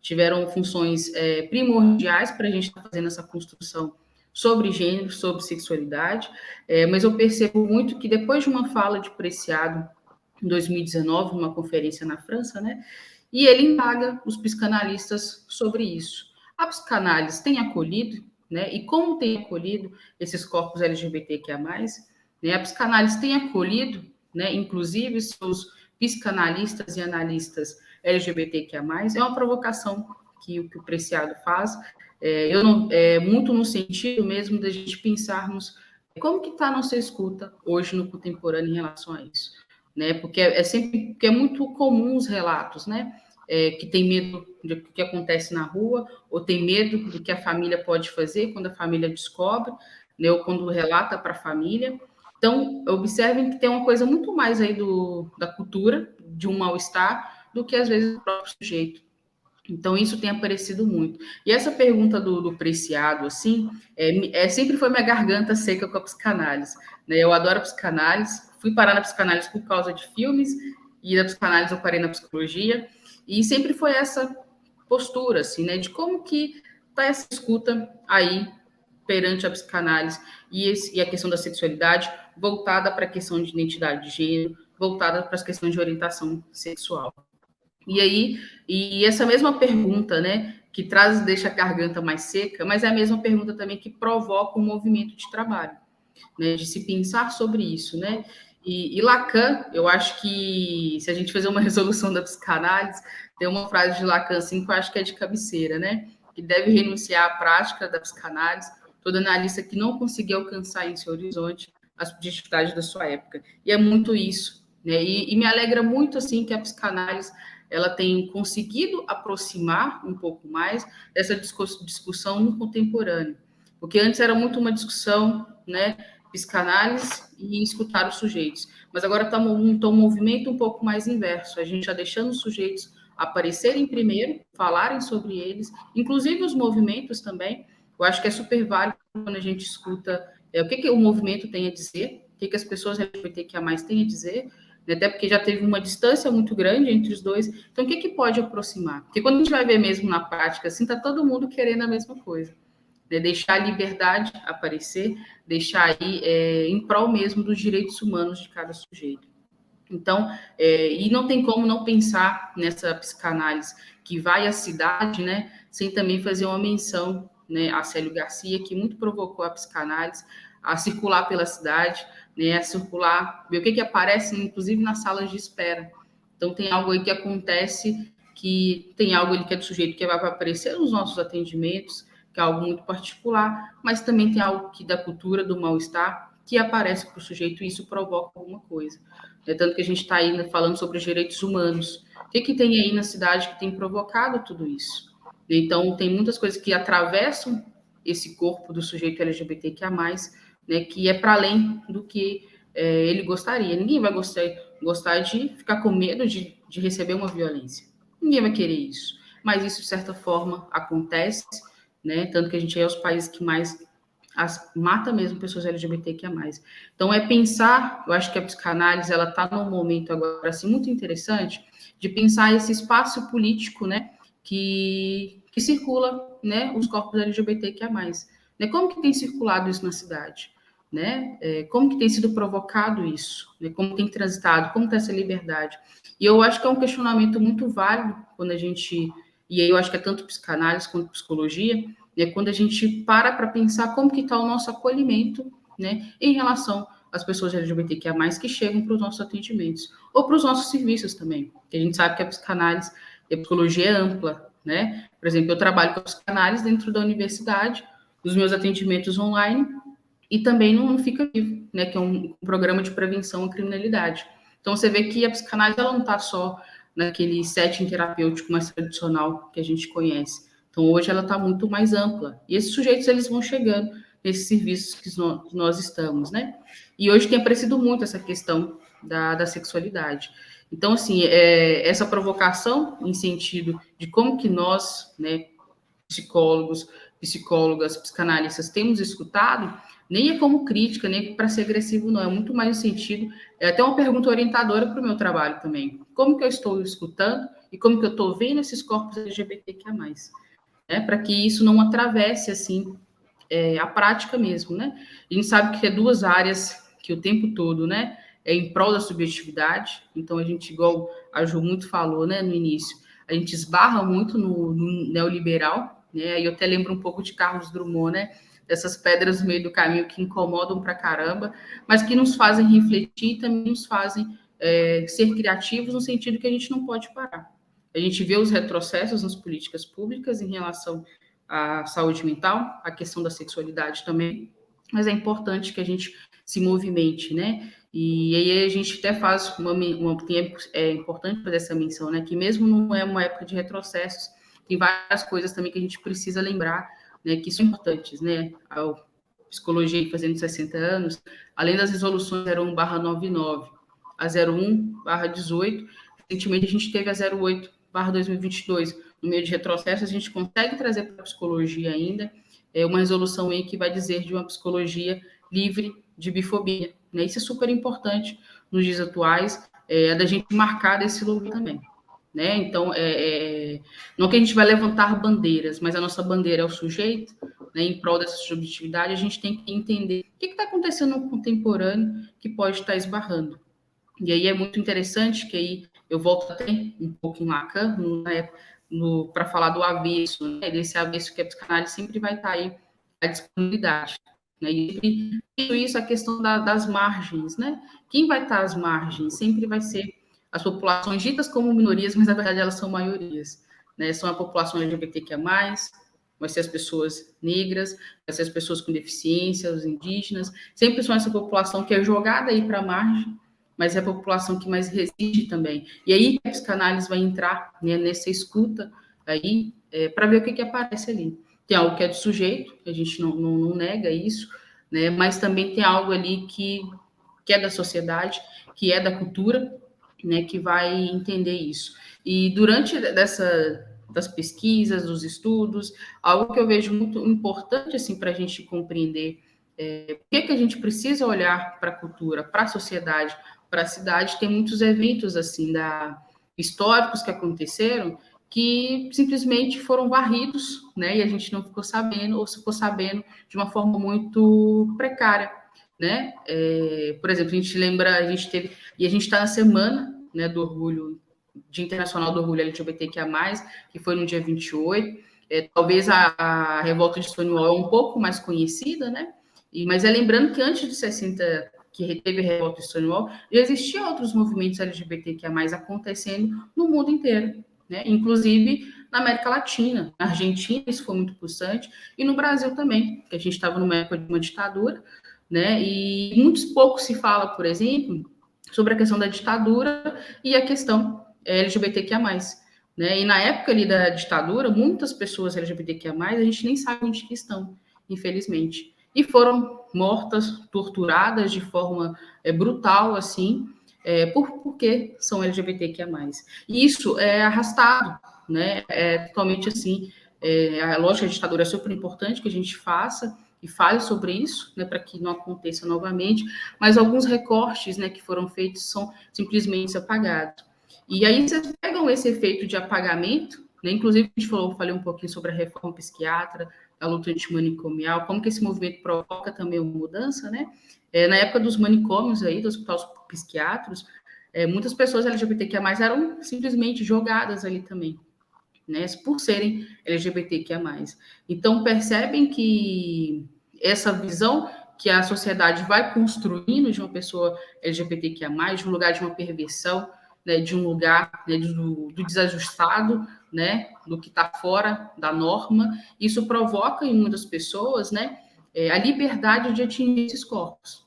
[SPEAKER 3] tiveram funções primordiais para a gente estar fazendo essa construção sobre gênero, sobre sexualidade, mas eu percebo muito que depois de uma fala de Preciado em 2019, numa conferência na França, né? E ele indaga os psicanalistas sobre isso. A psicanálise tem acolhido, né? E como tem acolhido esses corpos LGBTQIA+, né? A psicanálise tem acolhido, né? Inclusive seus psicanalistas e analistas LGBTQIA+, é uma provocação que o Preciado faz, muito no sentido mesmo da gente pensarmos como que está a nossa escuta hoje no contemporâneo em relação a isso, né? Porque porque é muito comum os relatos, né? Que tem medo do que acontece na rua, ou tem medo do que a família pode fazer quando a família descobre, né? Ou quando relata para a família. Então, observem que tem uma coisa muito mais aí da cultura, de um mal-estar, do que às vezes o próprio sujeito. Então, isso tem aparecido muito. E essa pergunta do Preciado, assim, sempre foi minha garganta seca com a psicanálise. Né? Eu adoro a psicanálise, fui parar na psicanálise por causa de filmes, e da psicanálise eu parei na psicologia, e sempre foi essa postura, assim, né, de como que está essa escuta aí perante a psicanálise e a questão da sexualidade voltada para a questão de identidade de gênero, voltada para as questões de orientação sexual. E aí, essa mesma pergunta, né, que deixa a garganta mais seca, mas é a mesma pergunta também que provoca um movimento de trabalho, né, de se pensar sobre isso, né? E Lacan, eu acho que se a gente fazer uma resolução da psicanálise, tem uma frase de Lacan assim que eu acho que é de cabeceira, né? Que deve renunciar à prática da psicanálise todo analista que não conseguir alcançar em seu horizonte as dificuldades da sua época. E é muito isso, né? E me alegra muito assim que a psicanálise ela tem conseguido aproximar um pouco mais dessa discussão no contemporâneo, porque antes era muito uma discussão, né, psicanálise e escutar os sujeitos, mas agora está um movimento um pouco mais inverso, a gente está deixando os sujeitos aparecerem primeiro, falarem sobre eles, inclusive os movimentos também. Eu acho que é super válido quando a gente escuta o que o movimento tem a dizer, o que as pessoas LGBTQIA+ têm a dizer, até porque já teve uma distância muito grande entre os dois. Então, o que pode aproximar? Porque quando a gente vai ver mesmo na prática, assim, está todo mundo querendo a mesma coisa. Né? Deixar a liberdade aparecer, deixar aí em prol mesmo dos direitos humanos de cada sujeito. Então, e não tem como não pensar nessa psicanálise que vai à cidade, né, sem também fazer uma menção, né, a Célio Garcia, que muito provocou a psicanálise a circular pela cidade, né, a circular, ver o que aparece, inclusive nas salas de espera. Então, tem algo aí que acontece, que tem algo ali que é do sujeito que vai aparecer nos nossos atendimentos, que é algo muito particular, mas também tem algo que da cultura, do mal-estar, que aparece para o sujeito e isso provoca alguma coisa. É tanto que a gente está aí, né, falando sobre os direitos humanos. O que tem aí na cidade que tem provocado tudo isso? Então, tem muitas coisas que atravessam esse corpo do sujeito LGBTQIA+, né, que é para além do que ele gostaria. Ninguém vai gostar de ficar com medo de receber uma violência. Ninguém vai querer isso. Mas isso, de certa forma, acontece, né? Tanto que a gente é os países que mais mata mesmo pessoas LGBTQIA+. Então, é pensar, eu acho que a psicanálise, ela está num momento agora, assim, muito interessante, de pensar esse espaço político, né, que circula, né, os corpos LGBTQIA+. Né? Como que tem circulado isso na cidade? Né? Como que tem sido provocado isso? Né? Como tem transitado? Como está essa liberdade? E eu acho que é um questionamento muito válido quando a gente... E aí eu acho que é tanto psicanálise quanto psicologia, né, quando a gente para pensar como que está o nosso acolhimento, né, em relação às pessoas LGBTQIA+, que chegam para os nossos atendimentos, ou para os nossos serviços também, porque a gente sabe que a psicanálise e a psicologia é ampla, né? Por exemplo, eu trabalho com a psicanálise dentro da universidade, nos meus atendimentos online, e também no Fica Vivo, né, que é um programa de prevenção à criminalidade. Então, você vê que a psicanálise ela não está só naquele setting terapêutico mais tradicional que a gente conhece. Então, hoje ela está muito mais ampla. E esses sujeitos, eles vão chegando nesses serviços que nós estamos, né? E hoje tem aparecido muito essa questão da sexualidade. Então, assim, essa provocação em sentido de como que nós, né, psicólogos, psicólogas, psicanalistas temos escutado, nem é como crítica, nem para ser agressivo, não. É muito mais no sentido, é até uma pergunta orientadora para o meu trabalho também. Como que eu estou escutando e como que eu estou vendo esses corpos LGBTQIA+, né? Para que isso não atravesse, assim, a prática mesmo, né? A gente sabe que é duas áreas que o tempo todo, né, é em prol da subjetividade. Então, a gente, igual a Ju muito falou, né, no início, a gente esbarra muito no neoliberal, né? E eu até lembro um pouco de Carlos Drummond, né? Dessas pedras no meio do caminho que incomodam pra caramba, mas que nos fazem refletir e também nos fazem ser criativos no sentido que a gente não pode parar. A gente vê os retrocessos nas políticas públicas em relação à saúde mental, à questão da sexualidade também, mas é importante que a gente se movimente, né? E aí a gente até faz é importante fazer essa menção, né? Que mesmo não é uma época de retrocessos, tem várias coisas também que a gente precisa lembrar, né? Que são importantes, né? A psicologia fazendo 60 anos, além das resoluções 01/99, a 01/18, recentemente a gente teve a 08/2022. No meio de retrocesso, a gente consegue trazer para a psicologia ainda uma resolução aí que vai dizer de uma psicologia livre de bifobia, né? Isso é super importante nos dias atuais, da gente marcar desse lugar também, né? Então, não que a gente vai levantar bandeiras, mas a nossa bandeira é o sujeito, né? Em prol dessa subjetividade, a gente tem que entender o que está acontecendo no contemporâneo que pode estar esbarrando. E aí é muito interessante que aí eu volto até um pouco em Lacan, para falar do avesso, né? Desse avesso que a psicanálise sempre vai estar aí, a disponibilidade. Né? E isso, a questão das margens, né? Quem vai estar às margens sempre vai ser as populações ditas como minorias, mas na verdade elas são maiorias. Né? São a população LGBTQIA+, vai ser as pessoas negras, vai ser as pessoas com deficiência, os indígenas, sempre são essa população que é jogada aí para a margem, mas é a população que mais resiste também. E aí a psicanálise vai entrar, né, nessa escuta aí, para ver o que aparece ali. Tem algo que é do sujeito, a gente não nega isso, né, mas também tem algo ali que é da sociedade, que é da cultura, né, que vai entender isso. E durante das pesquisas, dos estudos, algo que eu vejo muito importante assim, para a gente compreender por que a gente precisa olhar para a cultura, para a sociedade, para a cidade. Tem muitos eventos assim históricos que aconteceram que simplesmente foram varridos, né? E a gente não ficou sabendo, ou se ficou sabendo de uma forma muito precária. né? Por exemplo, a gente lembra, a gente está na semana, né, do orgulho, Dia Internacional do Orgulho LGBTQIA+, que foi no dia 28. Talvez a revolta de Stonewall é um pouco mais conhecida, né? Mas lembrando que antes de 60, que teve a revolta de Stonewall, já existiam outros movimentos LGBTQIA+, acontecendo no mundo inteiro, né? Inclusive na América Latina, na Argentina isso foi muito pulsante, e no Brasil também, que a gente estava numa época de uma ditadura, né? E muitos poucos se fala, por exemplo, sobre a questão da ditadura e a questão LGBTQIA+, né? E na época ali da ditadura, muitas pessoas LGBTQIA+, a gente nem sabe onde que estão, infelizmente. E foram mortas, torturadas de forma brutal, assim, porque são LGBTQIA+. E isso é arrastado, né? É totalmente assim. A lógica da ditadura é super importante que a gente faça e fale sobre isso, né, para que não aconteça novamente, mas alguns recortes, né, que foram feitos são simplesmente apagados. E aí vocês pegam esse efeito de apagamento, né, inclusive a gente falei um pouquinho sobre a reforma psiquiatra, a luta antimanicomial, como que esse movimento provoca também uma mudança, né? Na época dos manicômios aí, dos hospitais psiquiátricos, muitas pessoas LGBTQIA+, eram simplesmente jogadas ali também, né, por serem LGBTQIA+. Então, percebem que essa visão que a sociedade vai construindo de uma pessoa LGBTQIA+, de um lugar de uma perversão, né, de um lugar, né, do desajustado, né, do que está fora da norma, isso provoca em muitas pessoas, né, a liberdade de atingir esses corpos.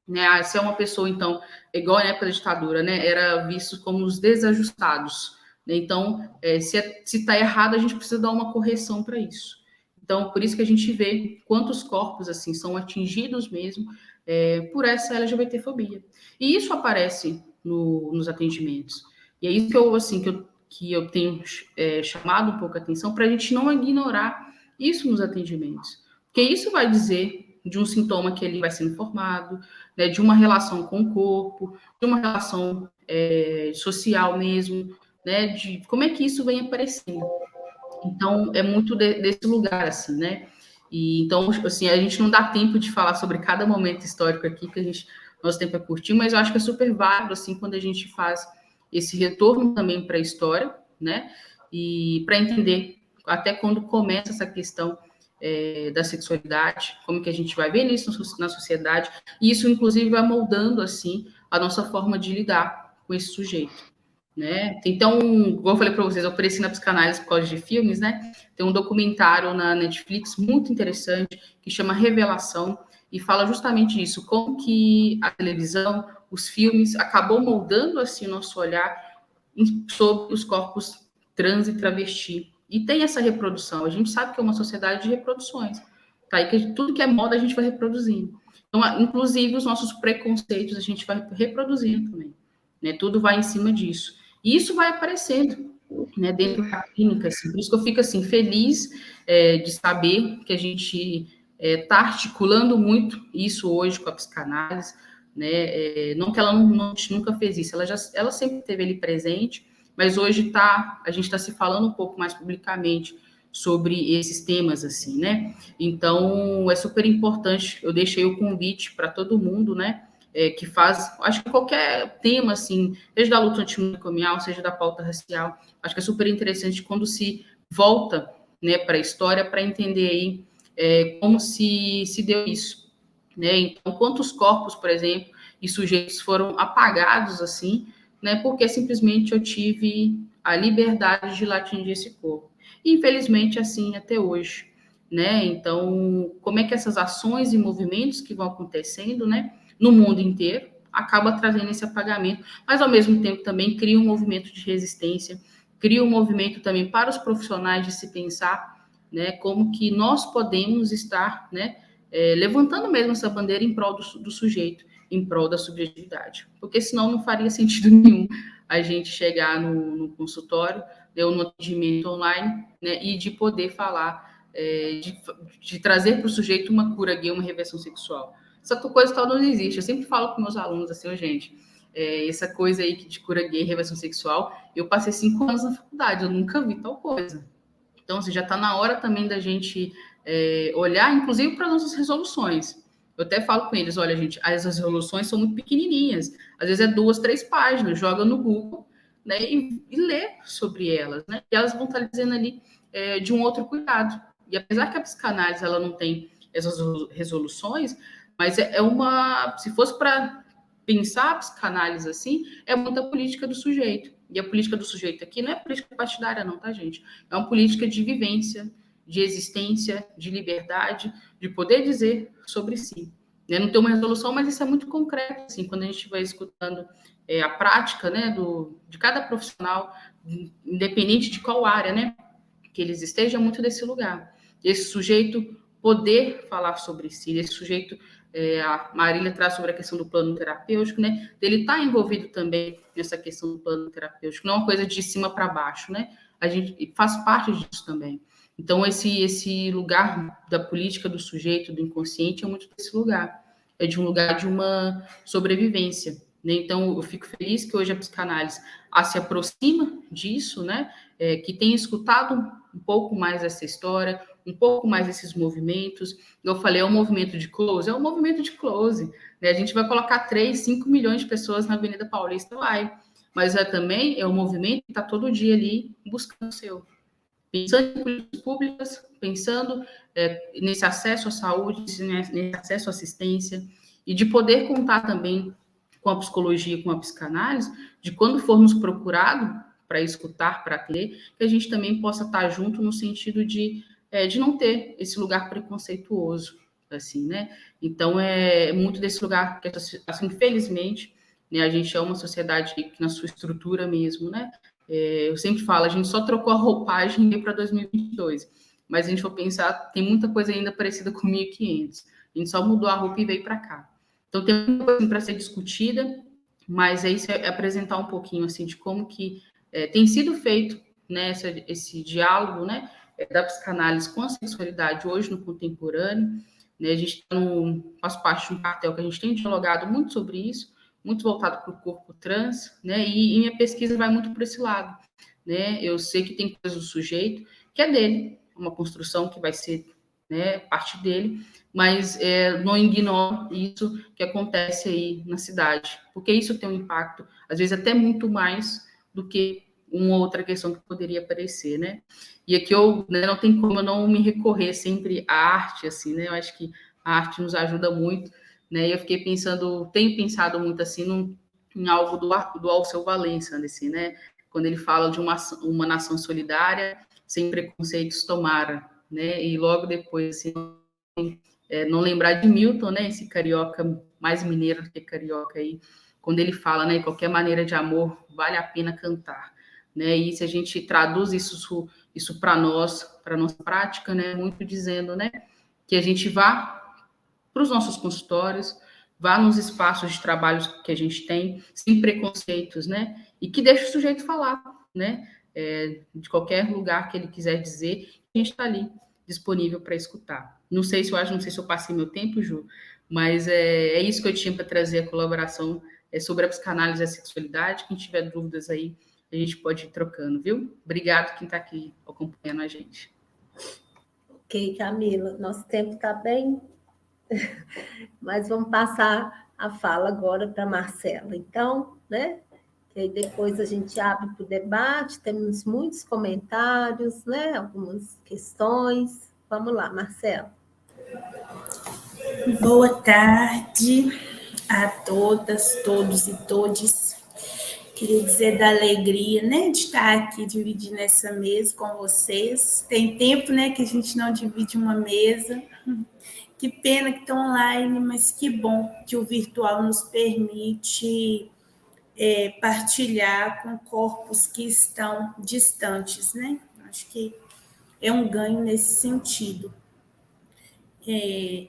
[SPEAKER 3] Né? Se é uma pessoa, então, igual na época da ditadura, né, era visto como os desajustados. Né? Então, se está errado, a gente precisa dar uma correção para isso. Então, por isso que a gente vê quantos corpos assim são atingidos mesmo por essa LGBTfobia. E isso aparece nos atendimentos. E é isso que eu tenho chamado um pouco a atenção para a gente não ignorar isso nos atendimentos. Porque isso vai dizer de um sintoma que ele vai sendo formado, né, de uma relação com o corpo, de uma relação social mesmo, né, de como é que isso vem aparecendo. Então, é muito desse lugar, assim, né? E, então, assim, a gente não dá tempo de falar sobre cada momento histórico aqui, que nosso tempo é curtinho, mas eu acho que é super válido, assim, quando a gente faz esse retorno também para a história, né? E para entender até quando começa essa questão da sexualidade, como que a gente vai ver isso na sociedade, e isso, inclusive, vai moldando, assim, a nossa forma de lidar com esse sujeito. Né? Então, como eu falei para vocês, eu ofereci na psicanálise por causa de filmes, né? Tem um documentário na Netflix muito interessante que chama Revelação e fala justamente isso, como que a televisão, os filmes, acabou moldando assim o nosso olhar sobre os corpos trans e travesti. E tem essa reprodução. A gente sabe que é uma sociedade de reproduções. Tá? E que tudo que é moda a gente vai reproduzindo. Então, inclusive, os nossos preconceitos a gente vai reproduzindo também. Né? Tudo vai em cima disso. E isso vai aparecendo, né, dentro da clínica, assim. Por isso que eu fico, assim, feliz de saber que a gente está articulando muito isso hoje com a psicanálise, né, não que ela nunca fez isso, ela sempre esteve ali presente, mas hoje a gente está se falando um pouco mais publicamente sobre esses temas, assim, né, então é super importante, eu deixei o convite para todo mundo, né, que faz, acho que qualquer tema, assim, seja da luta antimanicomial, seja da pauta racial, acho que é super interessante quando se volta, né, para a história, para entender aí como se deu isso, né, então, quantos corpos, por exemplo, e sujeitos foram apagados, assim, né, porque simplesmente eu tive a liberdade de lá atingir esse corpo. E, infelizmente, assim, até hoje, né, então, como é que essas ações e movimentos que vão acontecendo, né, no mundo inteiro, acaba trazendo esse apagamento, mas ao mesmo tempo também cria um movimento de resistência, cria um movimento também para os profissionais de se pensar, né, como que nós podemos estar, né, levantando mesmo essa bandeira em prol do sujeito, em prol da subjetividade, porque senão não faria sentido nenhum a gente chegar no consultório, ou no atendimento online, né, e de poder falar, de trazer para o sujeito uma cura gay, uma reversão sexual. Essa coisa tal não existe. Eu sempre falo com meus alunos assim, gente, essa coisa aí de cura gay, reversão sexual, eu passei 5 anos na faculdade, eu nunca vi tal coisa. Então, assim, já está na hora também da gente olhar, inclusive, para nossas resoluções. Eu até falo com eles, olha, gente, as resoluções são muito pequenininhas, às vezes é 2, 3 páginas, joga no Google, né, e lê sobre elas, né, e elas vão estar dizendo ali de um outro cuidado. E apesar que a psicanálise ela não tem essas resoluções, mas se fosse para pensar a psicanálise assim, é muita política do sujeito. E a política do sujeito aqui não é política partidária, não, tá, gente? É uma política de vivência, de existência, de liberdade, de poder dizer sobre si. Né? Não tem uma resolução, mas isso é muito concreto, assim, quando a gente vai escutando a prática, né, de cada profissional, independente de qual área, né, que eles estejam, muito desse lugar. Esse sujeito poder falar sobre si, esse sujeito, a Marília traz sobre a questão do plano terapêutico, né, dele estar envolvido também nessa questão do plano terapêutico, não é uma coisa de cima para baixo, né, a gente faz parte disso também. Então, esse lugar da política do sujeito, do inconsciente, é muito desse lugar. É de um lugar de uma sobrevivência. Né? Então, eu fico feliz que hoje a psicanálise se aproxima disso, né? Que tem escutado um pouco mais essa história, um pouco mais esses movimentos. Eu falei, é um movimento de close? É um movimento de close. Né? A gente vai colocar 3, 5 milhões de pessoas na Avenida Paulista, vai. Mas também é um movimento que está todo dia ali buscando o seu. Pensando em políticas públicas, pensando nesse acesso à saúde, nesse acesso à assistência, e de poder contar também com a psicologia, com a psicanálise, de quando formos procurados para escutar, para ter, que a gente também possa estar junto no sentido de não ter esse lugar preconceituoso, assim, né? Então, é muito desse lugar que, assim, infelizmente, né, a gente é uma sociedade que, na sua estrutura mesmo, né? Eu sempre falo, a gente só trocou a roupagem para 2022, mas se a gente for pensar, tem muita coisa ainda parecida com 1500. A gente só mudou a roupa e veio para cá. Então, tem muita coisa para ser discutida, mas isso é apresentar um pouquinho assim de como que tem sido feito, né, esse diálogo, né, da psicanálise com a sexualidade hoje no contemporâneo. Né, a gente faz parte de um cartel que a gente tem dialogado muito sobre isso, muito voltado para o corpo trans, né, e minha pesquisa vai muito para esse lado. Né, eu sei que tem coisas do sujeito que é dele, uma construção que vai ser, né, parte dele, mas não ignoro isso que acontece aí na cidade, porque isso tem um impacto, às vezes até muito mais do que uma outra questão que poderia aparecer, né? E aqui não tem como eu não me recorrer sempre à arte, assim, né? Eu acho que a arte nos ajuda muito, né? E eu fiquei tenho pensado muito assim em algo do Alceu Valença, assim, né? Quando ele fala de uma nação solidária, sem preconceitos tomara, né? E logo depois, assim, não lembrar de Milton, né? Esse carioca mais mineiro do que carioca aí, quando ele fala, né? Qualquer maneira de amor vale a pena cantar, né? E se a gente traduz isso para nós, para nossa prática, né? Muito dizendo, né? Que a gente vá para os nossos consultórios, vá nos espaços de trabalho que a gente tem, sem preconceitos, né? E que deixe o sujeito falar, né? De qualquer lugar que ele quiser dizer, a gente está ali disponível para escutar. Não sei se eu passei meu tempo, Ju, mas é isso que eu tinha para trazer a colaboração sobre a psicanálise e a sexualidade. Quem tiver dúvidas aí, a gente pode ir trocando, viu? Obrigado quem está aqui acompanhando a gente.
[SPEAKER 1] Ok, Camila, nosso tempo está bem, mas vamos passar a fala agora para a Marcela. Então, né? E aí depois a gente abre para o debate, temos muitos comentários, né? Algumas questões. Vamos lá, Marcela.
[SPEAKER 4] Boa tarde a todas, todos e todes. Queria dizer da alegria, né, de estar aqui dividindo essa mesa com vocês. Tem tempo, né, que a gente não divide uma mesa. Que pena que estão online, mas que bom que o virtual nos permite partilhar com corpos que estão distantes, né? Acho que é um ganho nesse sentido.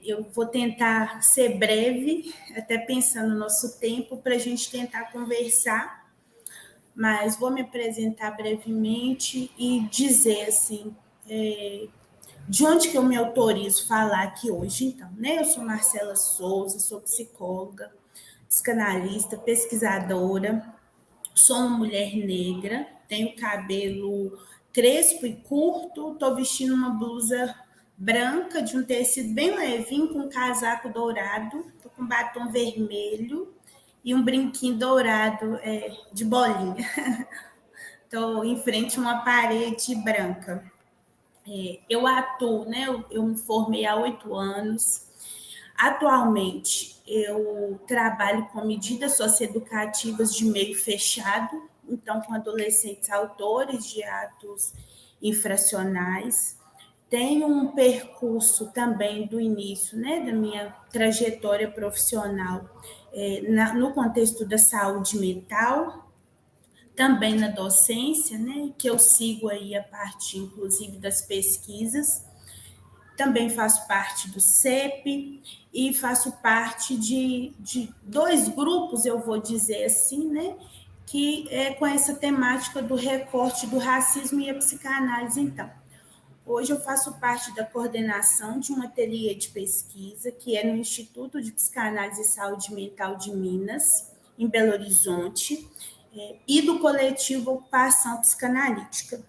[SPEAKER 4] Eu vou tentar ser breve, até pensando no nosso tempo, para a gente tentar conversar, mas vou me apresentar brevemente e dizer assim, de onde que eu me autorizo falar aqui hoje. Então, né? Eu sou Marcela Souza, sou psicóloga, psicanalista, pesquisadora, sou uma mulher negra, tenho cabelo crespo e curto, estou vestindo uma blusa branca, de um tecido bem levinho, com um casaco dourado, tô com batom vermelho e um brinquinho dourado de bolinha. Estou em frente a uma parede branca. Eu atuo, né? Eu me formei há 8 anos. Atualmente, eu trabalho com medidas socioeducativas de meio fechado, então, com adolescentes autores de atos infracionais. Tenho um percurso também do início, né, da minha trajetória profissional no contexto da saúde mental, também na docência, né, que eu sigo aí a parte, inclusive, das pesquisas. Também faço parte do CEP e faço parte de 2 grupos, eu vou dizer assim, né, que é com essa temática do recorte do racismo e a psicanálise, então. Hoje eu faço parte da coordenação de um ateliê de pesquisa, que é no Instituto de Psicanálise e Saúde Mental de Minas, em Belo Horizonte, e do coletivo Ocupação Psicanalítica.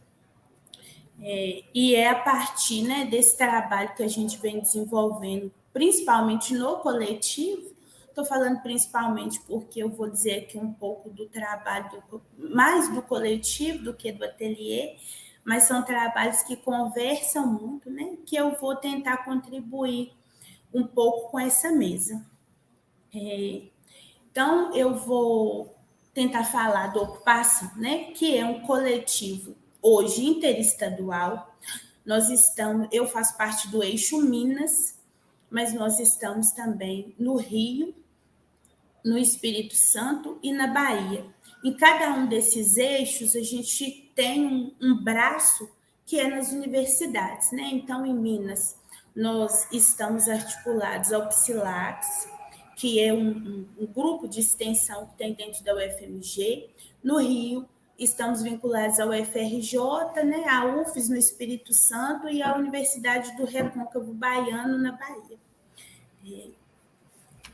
[SPEAKER 4] E é a partir, né, desse trabalho que a gente vem desenvolvendo, principalmente no coletivo. Estou falando principalmente porque eu vou dizer aqui um pouco do trabalho mais do coletivo do que do ateliê, mas são trabalhos que conversam muito, né, que eu vou tentar contribuir um pouco com essa mesa. Então, eu vou tentar falar da Ocupação, né, que é um coletivo hoje interestadual. Eu faço parte do eixo Minas, mas nós estamos também no Rio, no Espírito Santo e na Bahia. Em cada um desses eixos, a gente tem um braço que é nas universidades, né? Então, em Minas, nós estamos articulados ao Psilax, que é um grupo de extensão que tem dentro da UFMG. No Rio, estamos vinculados ao UFRJ, né, à UFES no Espírito Santo e à Universidade do Recôncavo Baiano na Bahia.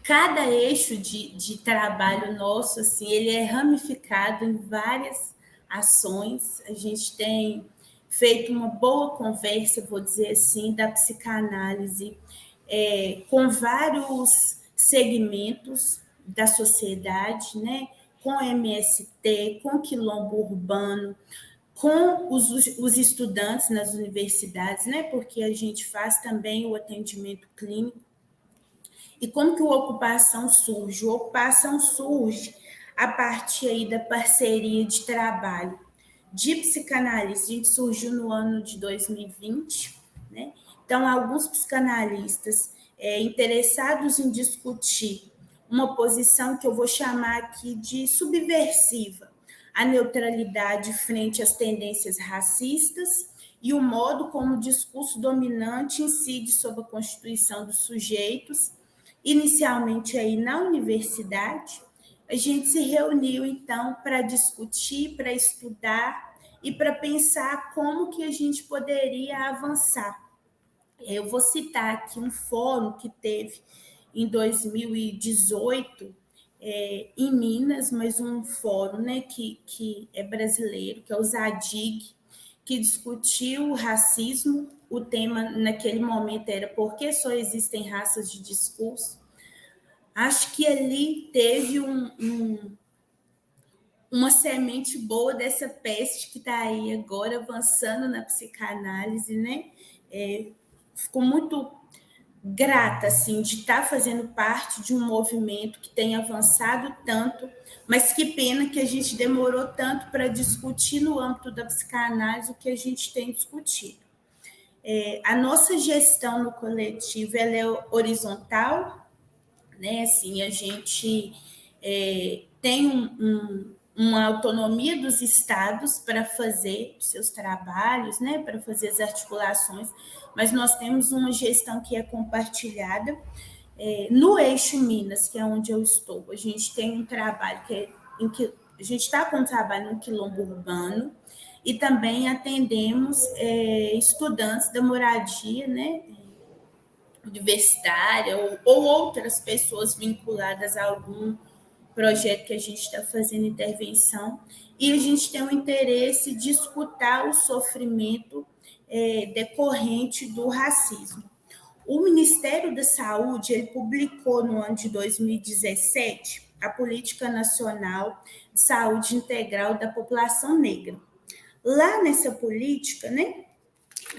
[SPEAKER 4] Cada eixo de trabalho nosso, assim, ele é ramificado em várias ações. A gente tem feito uma boa conversa, vou dizer assim, da psicanálise com vários segmentos da sociedade, né? Com MST, com quilombo urbano, com os estudantes nas universidades, né? Porque a gente faz também o atendimento clínico. E como que o Ocupação surge? O Ocupação surge a partir aí da parceria de trabalho de psicanalistas. A gente surgiu no ano de 2020, né? Então, alguns psicanalistas interessados em discutir uma posição que eu vou chamar aqui de subversiva, a neutralidade frente às tendências racistas e o modo como o discurso dominante incide sobre a constituição dos sujeitos. Inicialmente aí na universidade, a gente se reuniu então para discutir, para estudar e para pensar como que a gente poderia avançar. Eu vou citar aqui um fórum que teve em 2018 em Minas, mas um fórum, né, que é brasileiro, que é o ZADIG, que discutiu o racismo. O tema naquele momento era por que só existem raças de discurso. Acho que ali teve uma semente boa dessa peste que está aí agora avançando na psicanálise, né? Fico muito grata, assim, de estar fazendo parte de um movimento que tem avançado tanto, mas que pena que a gente demorou tanto para discutir no âmbito da psicanálise o que a gente tem discutido. A nossa gestão no coletivo ela é horizontal, né? Assim, a gente tem uma autonomia dos estados para fazer os seus trabalhos, né? Para fazer as articulações, mas nós temos uma gestão que é compartilhada. No eixo Minas, que é onde eu estou, a gente tem um trabalho em que a gente está com um trabalho no quilombo urbano, e também atendemos estudantes da moradia, né, universitária ou outras pessoas vinculadas a algum projeto que a gente está fazendo intervenção, e a gente tem o interesse de escutar o sofrimento decorrente do racismo. O Ministério da Saúde ele publicou no ano de 2017 a Política Nacional de Saúde Integral da População Negra. Lá nessa política, né,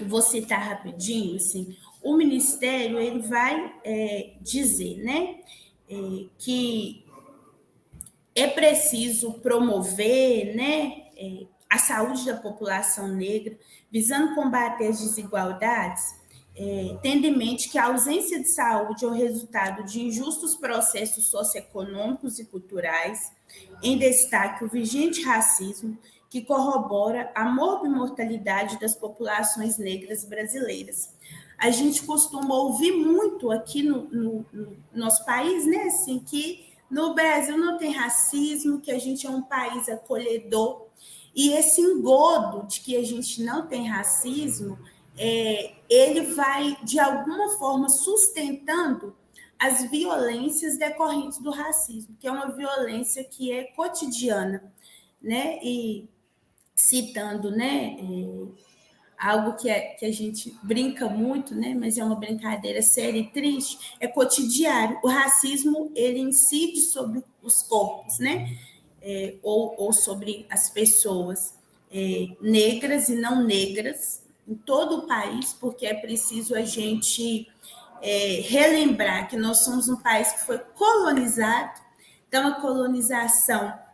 [SPEAKER 4] vou citar rapidinho, assim, o Ministério ele vai dizer, né, que é preciso promover, né, a saúde da população negra, visando combater as desigualdades, tendo em mente que a ausência de saúde é o resultado de injustos processos socioeconômicos e culturais, em destaque o vigente racismo, que corrobora a morbimortalidade das populações negras brasileiras. A gente costuma ouvir muito aqui no nosso país, né, assim, que no Brasil não tem racismo, que a gente é um país acolhedor, e esse engodo de que a gente não tem racismo, ele vai, de alguma forma, sustentando as violências decorrentes do racismo, que é uma violência que é cotidiana, né? E citando, né, algo que a gente brinca muito, né, mas é uma brincadeira séria e triste, é cotidiano. O racismo, ele incide sobre os corpos, né, ou sobre as pessoas negras e não negras em todo o país, porque é preciso a gente relembrar que nós somos um país que foi colonizado, então a colonização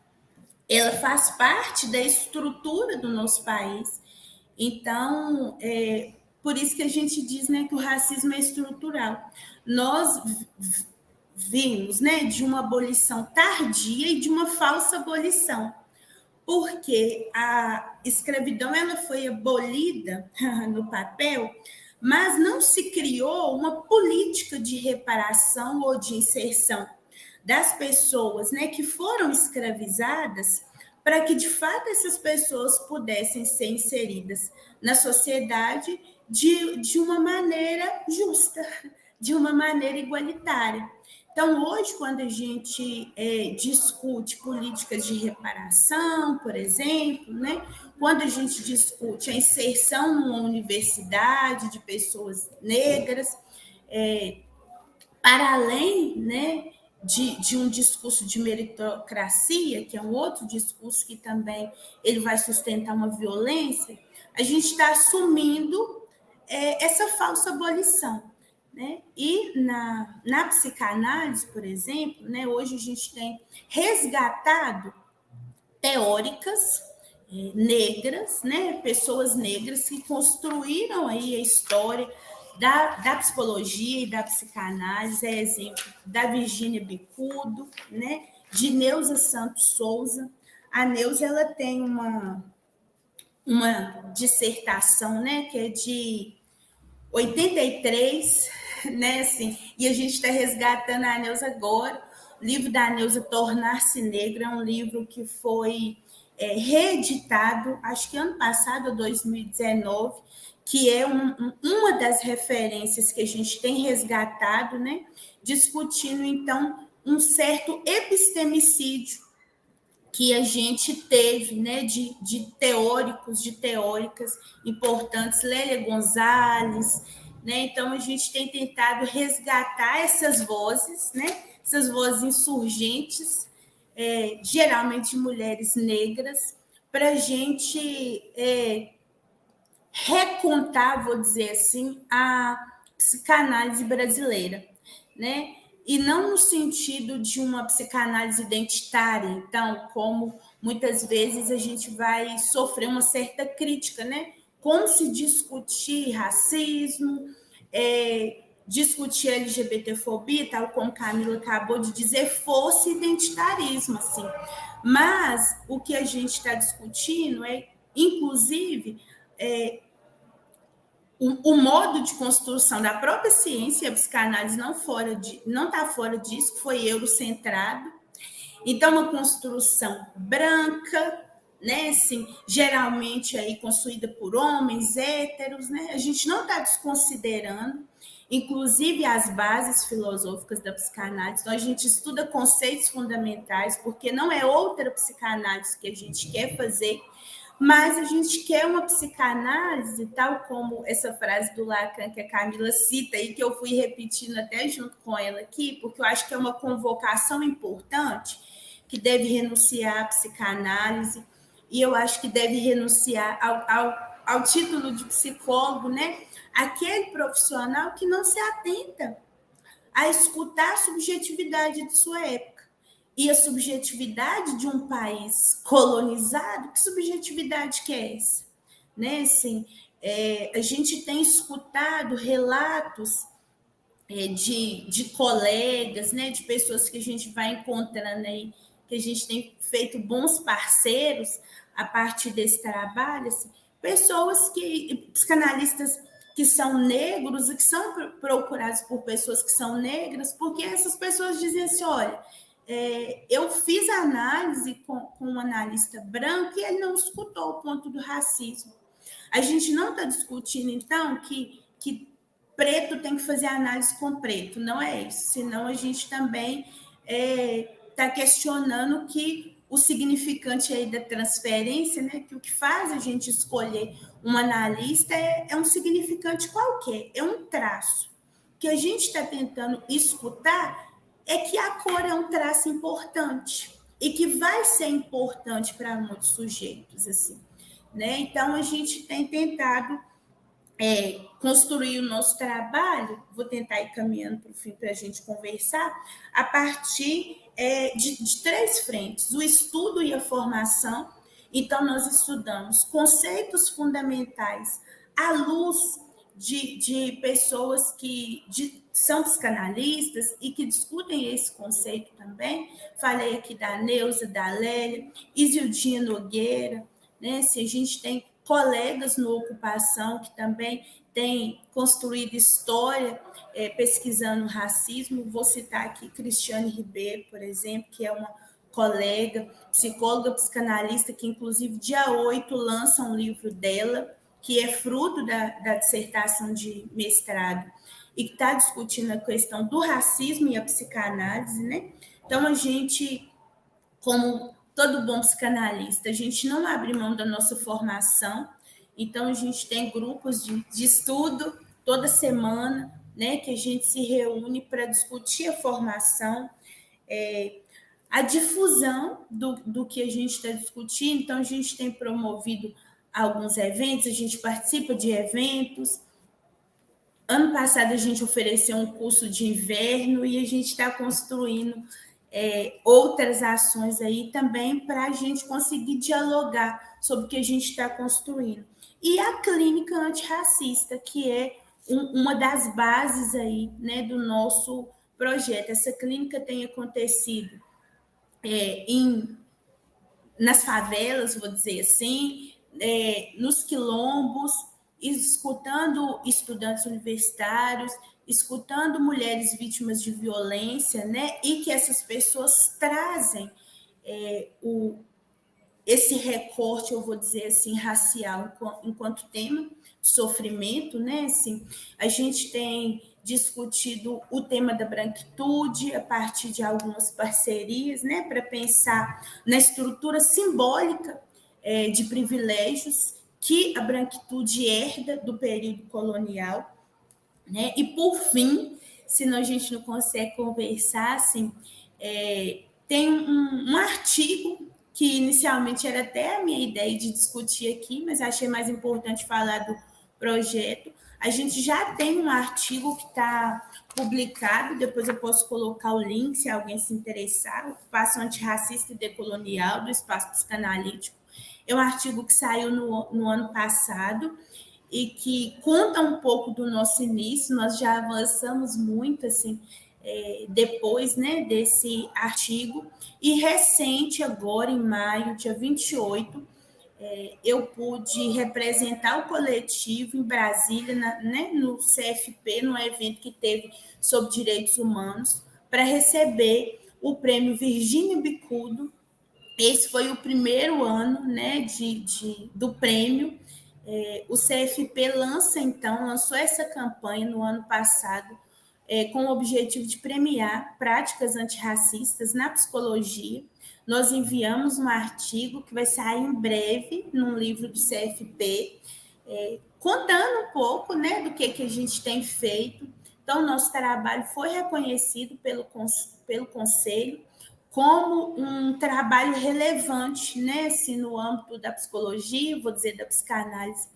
[SPEAKER 4] ela faz parte da estrutura do nosso país. Então, por isso que a gente diz, né, que o racismo é estrutural. Nós vimos, né, de uma abolição tardia e de uma falsa abolição, porque a escravidão ela foi abolida no papel, mas não se criou uma política de reparação ou de inserção das pessoas, né, que foram escravizadas, para que, de fato, essas pessoas pudessem ser inseridas na sociedade de uma maneira justa, de uma maneira igualitária. Então, hoje, quando a gente discute políticas de reparação, por exemplo, né, quando a gente discute a inserção numa universidade de pessoas negras, para além, né, de um discurso de meritocracia, que é um outro discurso que também ele vai sustentar uma violência, a gente está assumindo essa falsa abolição. Né? E na psicanálise, por exemplo, né, hoje a gente tem resgatado teóricas negras, né, pessoas negras que construíram aí a história da psicologia e da psicanálise, exemplo da Virgínia Bicudo, né, de Neuza Santos Souza. A Neuza ela tem uma dissertação, né, que é de 83, né, assim, e a gente está resgatando a Neuza agora. O livro da Neuza, Tornar-se Negra, é um livro que foi reeditado, acho que ano passado, 2019, que é uma das referências que a gente tem resgatado, né, discutindo, então, um certo epistemicídio que a gente teve, né, de teóricos, de teóricas importantes, Lélia Gonzalez, né? Então, a gente tem tentado resgatar essas vozes, né, essas vozes insurgentes, geralmente mulheres negras, para a gente recontar, vou dizer assim, a psicanálise brasileira, né? E não no sentido de uma psicanálise identitária, então, como muitas vezes a gente vai sofrer uma certa crítica, né? Como se discutir racismo, discutir LGBTfobia, tal como Camila acabou de dizer, fosse identitarismo, assim. Mas o que a gente está discutindo inclusive, o modo de construção da própria ciência, a psicanálise não está fora disso, foi eurocentrado. Então, uma construção branca, né, assim, geralmente aí construída por homens héteros, né? A gente não está desconsiderando, inclusive, as bases filosóficas da psicanálise. Então, a gente estuda conceitos fundamentais, porque não é outra psicanálise que a gente quer fazer, Mas a gente quer uma psicanálise, tal como essa frase do Lacan que a Camila cita e que eu fui repetindo até junto com ela aqui, porque eu acho que é uma convocação importante, que deve renunciar à psicanálise, e eu acho que deve renunciar ao título de psicólogo, né? Aquele profissional que não se atenta a escutar a subjetividade de sua época. E a subjetividade de um país colonizado, que subjetividade que é essa? Né? Assim, a gente tem escutado relatos de colegas, né, de pessoas que a gente vai encontrando aí, que a gente tem feito bons parceiros a partir desse trabalho, assim, pessoas psicanalistas que são negros e que são procurados por pessoas que são negras, porque essas pessoas dizem assim, olha, eu fiz análise com um analista branco e ele não escutou o ponto do racismo. A gente não está discutindo, então, que preto tem que fazer análise com preto, não é isso. Senão a gente também está questionando que o significante aí da transferência, né, que o que faz a gente escolher um analista é um significante qualquer, é um traço. O que a gente está tentando escutar é que a cor é um traço importante e que vai ser importante para muitos sujeitos, assim, né? Então a gente tem tentado construir o nosso trabalho, vou tentar ir caminhando para o fim para a gente conversar, a partir de 3 frentes: o estudo e a formação. Então, nós estudamos conceitos fundamentais à luz de pessoas que são psicanalistas e que discutem esse conceito também. Falei aqui da Neuza, da Lélia, Isildinha Nogueira, né? Se a gente tem colegas no Ocupação que também têm construído história pesquisando racismo. Vou citar aqui Cristiane Ribeiro, por exemplo, que é uma colega, psicóloga psicanalista, que inclusive dia 8 lança um livro dela, que é fruto da dissertação de mestrado, e que está discutindo a questão do racismo e a psicanálise, né? Então, a gente, como todo bom psicanalista, a gente não abre mão da nossa formação. Então, a gente tem grupos de estudo toda semana, né, que a gente se reúne para discutir a formação, a difusão do que a gente está discutindo. Então, a gente tem promovido alguns eventos, a gente participa de eventos. Ano passado, a gente ofereceu um curso de inverno e a gente está construindo outras ações aí também para a gente conseguir dialogar sobre o que a gente está construindo. E a clínica antirracista, que é uma das bases aí, né, do nosso projeto. Essa clínica tem acontecido nas favelas, vou dizer assim, nos quilombos, escutando estudantes universitários, escutando mulheres vítimas de violência, né? E que essas pessoas trazem esse recorte, eu vou dizer assim, racial, enquanto tema de sofrimento, né? Assim, a gente tem discutido o tema da branquitude a partir de algumas parcerias, né? Para pensar na estrutura simbólica de privilégios que a branquitude herda do período colonial, né? E, por fim, senão a gente não consegue conversar, assim, tem um artigo que inicialmente era até a minha ideia de discutir aqui, mas achei mais importante falar do projeto. A gente já tem um artigo que está publicado, depois eu posso colocar o link se alguém se interessar, Ocupação Antirracista e Decolonial, do Espaço Psicanalítico. É um artigo que saiu no ano passado e que conta um pouco do nosso início. Nós já avançamos muito, assim, depois, né, desse artigo. E recente, agora em maio, dia 28, eu pude representar o coletivo em Brasília, né, no CFP, num evento que teve sobre direitos humanos, para receber o prêmio Virgínia Bicudo. Esse foi o primeiro ano, né, do prêmio. O CFP lançou essa campanha no ano passado, com o objetivo de premiar práticas antirracistas na psicologia. Nós enviamos um artigo que vai sair em breve num livro do CFP, contando um pouco, né, do que a gente tem feito. Então, nosso trabalho foi reconhecido pelo Conselho como um trabalho relevante, né, assim, no âmbito da psicologia, vou dizer da psicanálise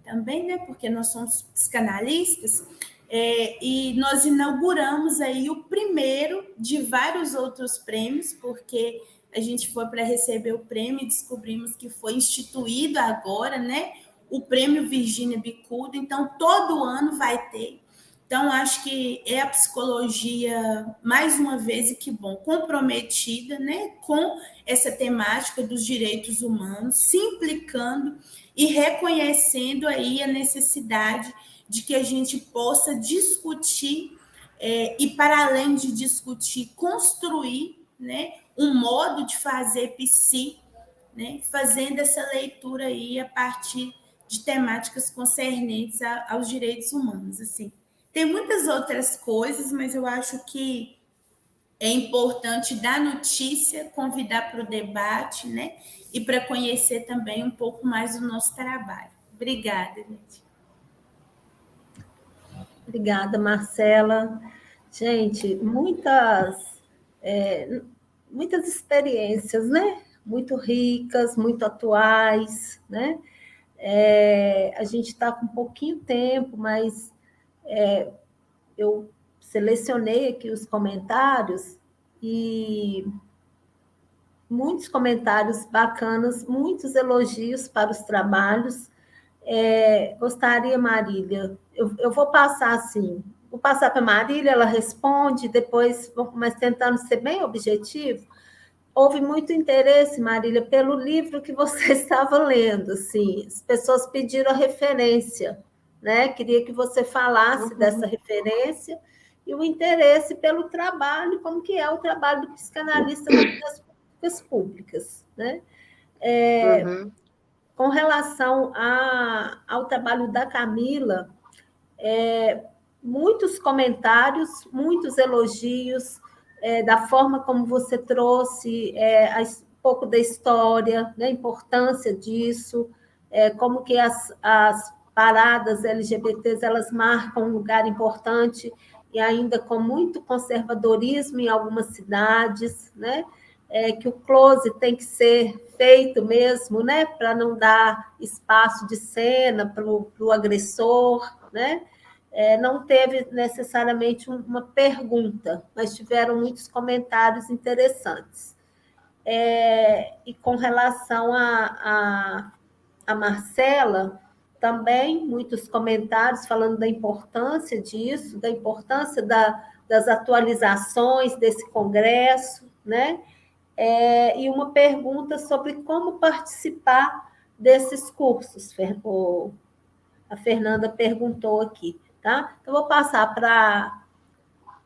[SPEAKER 4] também, né, porque nós somos psicanalistas, e nós inauguramos aí o primeiro de vários outros prêmios, porque a gente foi para receber o prêmio e descobrimos que foi instituído agora, né, o prêmio Virginia Bicudo, então todo ano vai ter. Então, acho que é a psicologia, mais uma vez, e que bom, comprometida, né, com essa temática dos direitos humanos, se implicando e reconhecendo aí a necessidade de que a gente possa discutir e, para além de discutir, construir, né, um modo de fazer psi, né, fazendo essa leitura aí a partir de temáticas concernentes aos direitos humanos, assim. Tem muitas outras coisas, mas eu acho que é importante dar notícia, convidar para o debate, né? E para conhecer também um pouco mais do nosso trabalho. Obrigada, gente.
[SPEAKER 1] Obrigada, Marcela. Gente, muitas experiências, né? Muito ricas, muito atuais, né? A gente está com pouquinho tempo, mas eu selecionei aqui os comentários e muitos comentários bacanas, muitos elogios para os trabalhos. Gostaria, Marília, eu vou passar assim, vou passar para a Marília, ela responde, depois, mas tentando ser bem objetivo. Houve muito interesse, Marília, pelo livro que você estava lendo, assim, as pessoas pediram a referência, né? Queria que você falasse dessa referência e o interesse pelo trabalho, como que é o trabalho do psicanalista nas políticas públicas, né? Com relação ao trabalho da Camila, muitos comentários, muitos elogios, da forma como você trouxe um pouco da história, né, a importância disso, como que as paradas LGBTs elas marcam um lugar importante e ainda com muito conservadorismo em algumas cidades, né? Que o close tem que ser feito mesmo, né? Para não dar espaço de cena para o agressor, né? Não teve necessariamente uma pergunta, mas tiveram muitos comentários interessantes. E com relação a Marcela, também muitos comentários falando da importância disso, da importância das atualizações desse congresso, né? E uma pergunta sobre como participar desses cursos, a Fernanda perguntou aqui, tá? Então, vou passar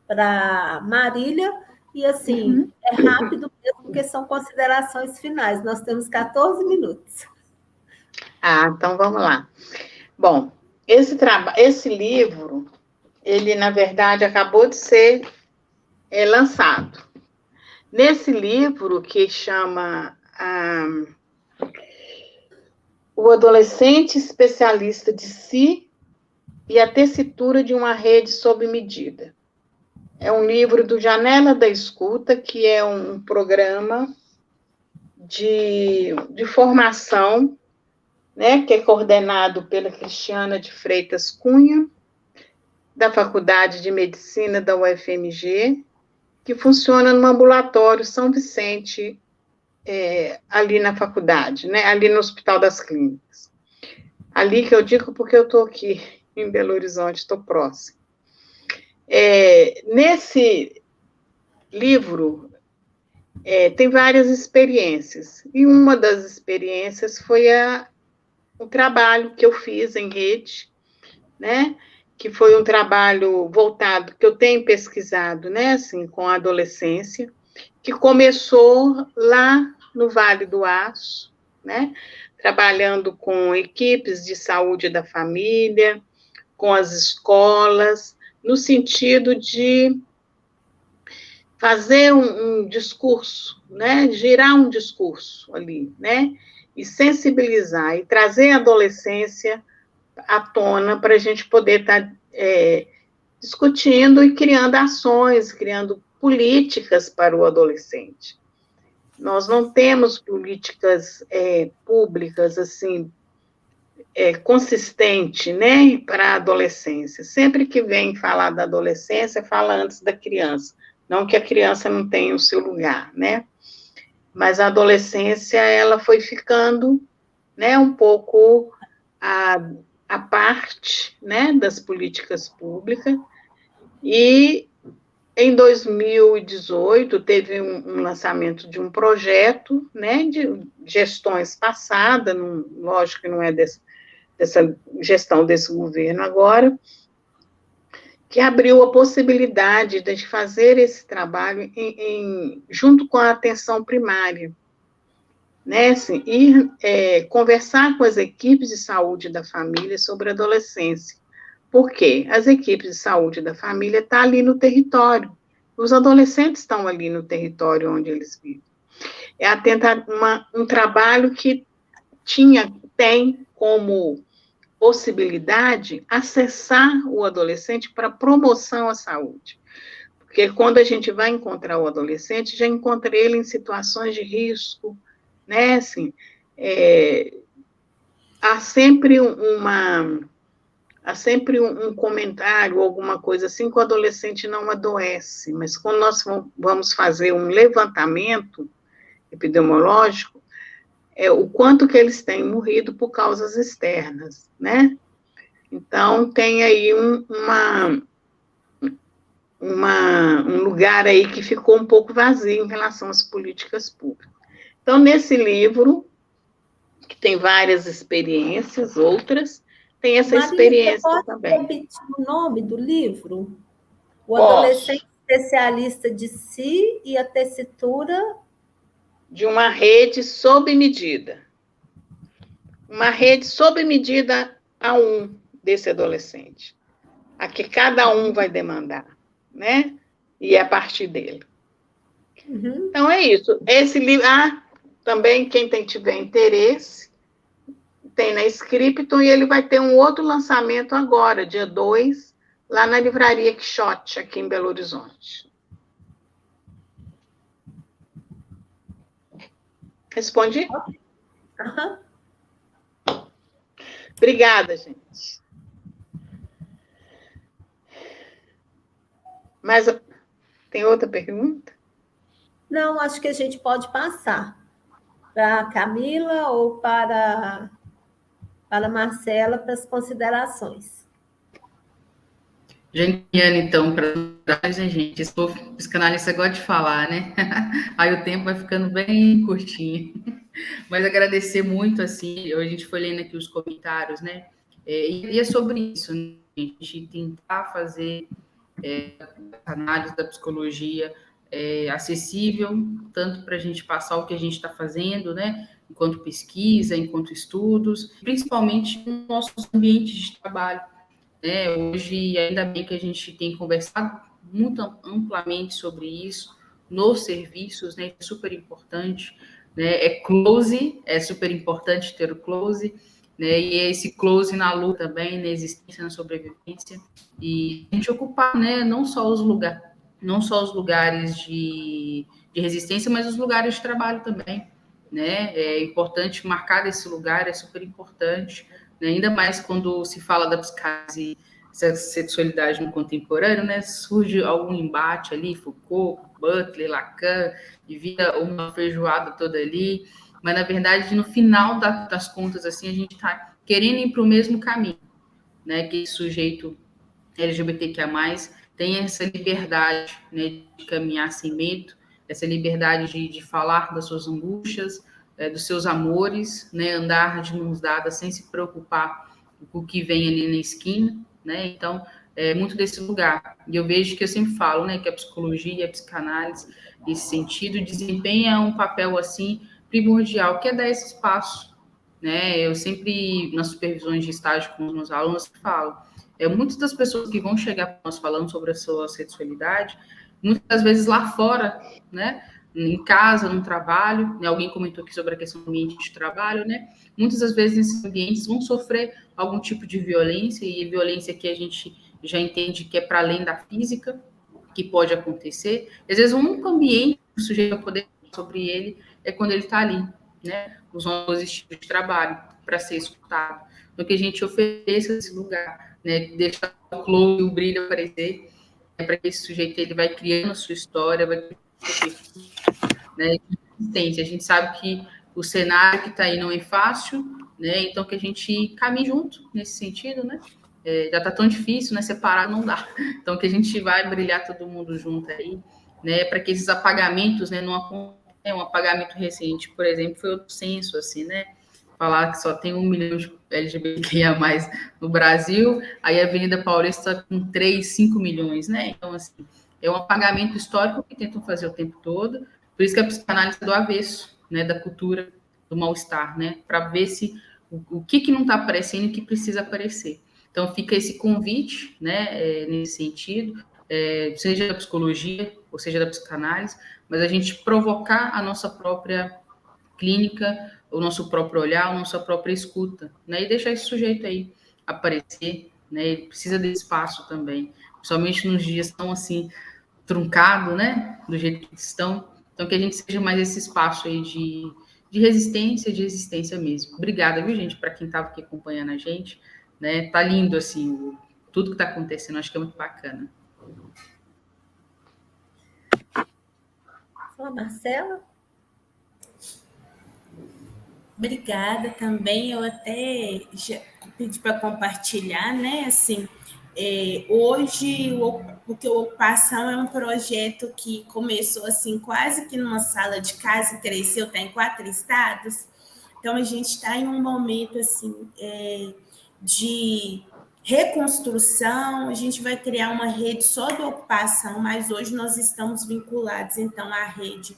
[SPEAKER 1] para Marília, e assim, é rápido mesmo, porque são considerações finais, nós temos 14 minutos.
[SPEAKER 2] Então vamos lá. Bom, esse livro, ele, na verdade, acabou de ser lançado. Nesse livro, que chama O Adolescente Especialista de Si e a Tessitura de uma Rede sob Medida. É um livro do Janela da Escuta, que é um programa de formação, né, que é coordenado pela Cristiana de Freitas Cunha, da Faculdade de Medicina da UFMG, que funciona no ambulatório São Vicente, ali na faculdade, né, ali no Hospital das Clínicas. Ali que eu digo porque eu estou aqui em Belo Horizonte, estou próximo. Nesse livro, tem várias experiências, e uma das experiências foi o trabalho que eu fiz em rede, né, que foi um trabalho voltado, que eu tenho pesquisado, né, assim, com a adolescência, que começou lá no Vale do Aço, né, trabalhando com equipes de saúde da família, com as escolas, no sentido de fazer um discurso, né? Girar um discurso ali, né? E sensibilizar, e trazer a adolescência à tona para a gente poder estar discutindo e criando ações, criando políticas para o adolescente. Nós não temos políticas públicas, assim, consistente, né, para a adolescência. Sempre que vem falar da adolescência, fala antes da criança. Não que a criança não tenha o seu lugar, né? Mas a adolescência, ela foi ficando, né, um pouco à parte, né, das políticas públicas. E em 2018 teve um lançamento de um projeto, né, de gestões passadas, lógico que não é dessa gestão desse governo agora, que abriu a possibilidade de fazer esse trabalho junto com a atenção primária, né, assim, conversar com as equipes de saúde da família sobre a adolescência. Por quê? As equipes de saúde da família estão ali no território, os adolescentes estão ali no território onde eles vivem. É um trabalho que tem como possibilidade acessar o adolescente para promoção à saúde. Porque quando a gente vai encontrar o adolescente, já encontra ele em situações de risco, né, assim, há sempre um comentário, alguma coisa assim, que o adolescente não adoece, mas quando nós vamos fazer um levantamento epidemiológico, o quanto que eles têm morrido por causas externas, né? Então, tem aí um lugar aí que ficou um pouco vazio em relação às políticas públicas. Então, nesse livro, que tem várias experiências, outras, tem essa
[SPEAKER 1] Maria,
[SPEAKER 2] experiência
[SPEAKER 1] você pode
[SPEAKER 2] também.
[SPEAKER 1] repetir o nome do livro? O adolescente especialista de si e a tessitura...
[SPEAKER 2] De uma rede sob medida. Uma rede sob medida a desse adolescente. A que cada um vai demandar, né? E é a partir dele.
[SPEAKER 1] Uhum.
[SPEAKER 2] Então, é isso. Esse livro... também, quem tiver interesse, tem na Scripton, e ele vai ter um outro lançamento agora, dia 2, lá na Livraria Quixote, aqui em Belo Horizonte. Respondi?
[SPEAKER 1] Uhum.
[SPEAKER 2] Obrigada, gente. Mas tem outra pergunta?
[SPEAKER 1] Não, acho que a gente pode passar para a Camila ou para a Marcela para as considerações.
[SPEAKER 3] Geniane, então, para trás, né, gente? Esse psicanalista gosta de falar, né? Aí o tempo vai ficando bem curtinho. Mas agradecer muito, assim, a gente foi lendo aqui os comentários, né? E é sobre isso, né? A gente tentar fazer a análise da psicologia acessível, tanto para a gente passar o que a gente está fazendo, né? Enquanto pesquisa, enquanto estudos, principalmente nos nossos ambientes de trabalho. Hoje, ainda bem que a gente tem conversado muito amplamente sobre isso nos serviços, né? É super importante, né? Close, é super importante ter o close, né? E esse close na luta também, na existência, na sobrevivência, e a gente ocupar, né? Não só os lugares de resistência, mas os lugares de trabalho também, né? É importante marcar esse lugar, é super importante. Ainda mais quando se fala da psicanálise, sexualidade no contemporâneo, né? Surge algum embate ali, Foucault, Butler, Lacan, e vira uma feijoada toda ali, mas na verdade, no final das contas, assim, a gente está querendo ir para o mesmo caminho, né? Que esse sujeito LGBTQIA+, tem essa liberdade, né, de caminhar sem medo, essa liberdade de falar das suas angústias, dos seus amores, né, andar de mãos dadas sem se preocupar com o que vem ali na esquina, né? Então, muito desse lugar. E eu vejo que eu sempre falo, né, que a psicologia, a psicanálise, nesse sentido, desempenha um papel, assim, primordial, que é dar esse espaço, né? Eu sempre, nas supervisões de estágio com os meus alunos, falo, muitas das pessoas que vão chegar para nós falando sobre a sua sexualidade, muitas vezes lá fora, né? Em casa, no trabalho, né? Alguém comentou aqui sobre a questão do ambiente de trabalho, né? Muitas das vezes nesses ambientes vão sofrer algum tipo de violência, e violência que a gente já entende que é para além da física, que pode acontecer. Às vezes, o único ambiente que o sujeito vai poder falar sobre ele é quando ele está ali, né? Os novos estilos de trabalho, para ser escutado. Então, que a gente ofereça esse lugar, né? Deixar o glow e o brilho aparecer, né? Para que esse sujeito ele vai criando a sua história, vai criando, né? A gente sabe que o cenário que está aí não é fácil, né? Então, que a gente caminhe junto nesse sentido, né? Já está tão difícil, né? Separar não dá. Então, que a gente vai brilhar todo mundo junto aí, né? Para que esses apagamentos, né? Não aconteçam. Um apagamento recente, por exemplo, foi o censo, assim, né? Falar que só tem 1 milhão de LGBTQIA+ no Brasil, aí a Avenida Paulista com 3, 5 milhões, né? Então, assim, é um apagamento histórico que tentam fazer o tempo todo. Por isso que a psicanálise é do avesso, né? Da cultura do mal-estar, né? Para ver se o que não está aparecendo e o que precisa aparecer. Então, fica esse convite, né, nesse sentido, seja da psicologia, ou seja da psicanálise, mas a gente provocar a nossa própria clínica, o nosso próprio olhar, a nossa própria escuta, né, e deixar esse sujeito aí aparecer, né, ele precisa desse espaço também, principalmente nos dias tão, assim, truncado, né, do jeito que estão, então que a gente seja mais esse espaço aí de resistência, de existência mesmo. Obrigada, viu, gente, para quem estava aqui acompanhando a gente, né? Tá lindo, assim, tudo que está acontecendo, acho que é muito bacana.
[SPEAKER 1] Fala, Marcela.
[SPEAKER 4] Obrigada também. Eu até já pedi para compartilhar, né? Assim, hoje o que o Ocupação é um projeto que começou assim quase que numa sala de casa e cresceu, está em 4 estados. Então a gente está em um momento assim de reconstrução. A gente vai criar uma rede só de ocupação, mas hoje nós estamos vinculados então à rede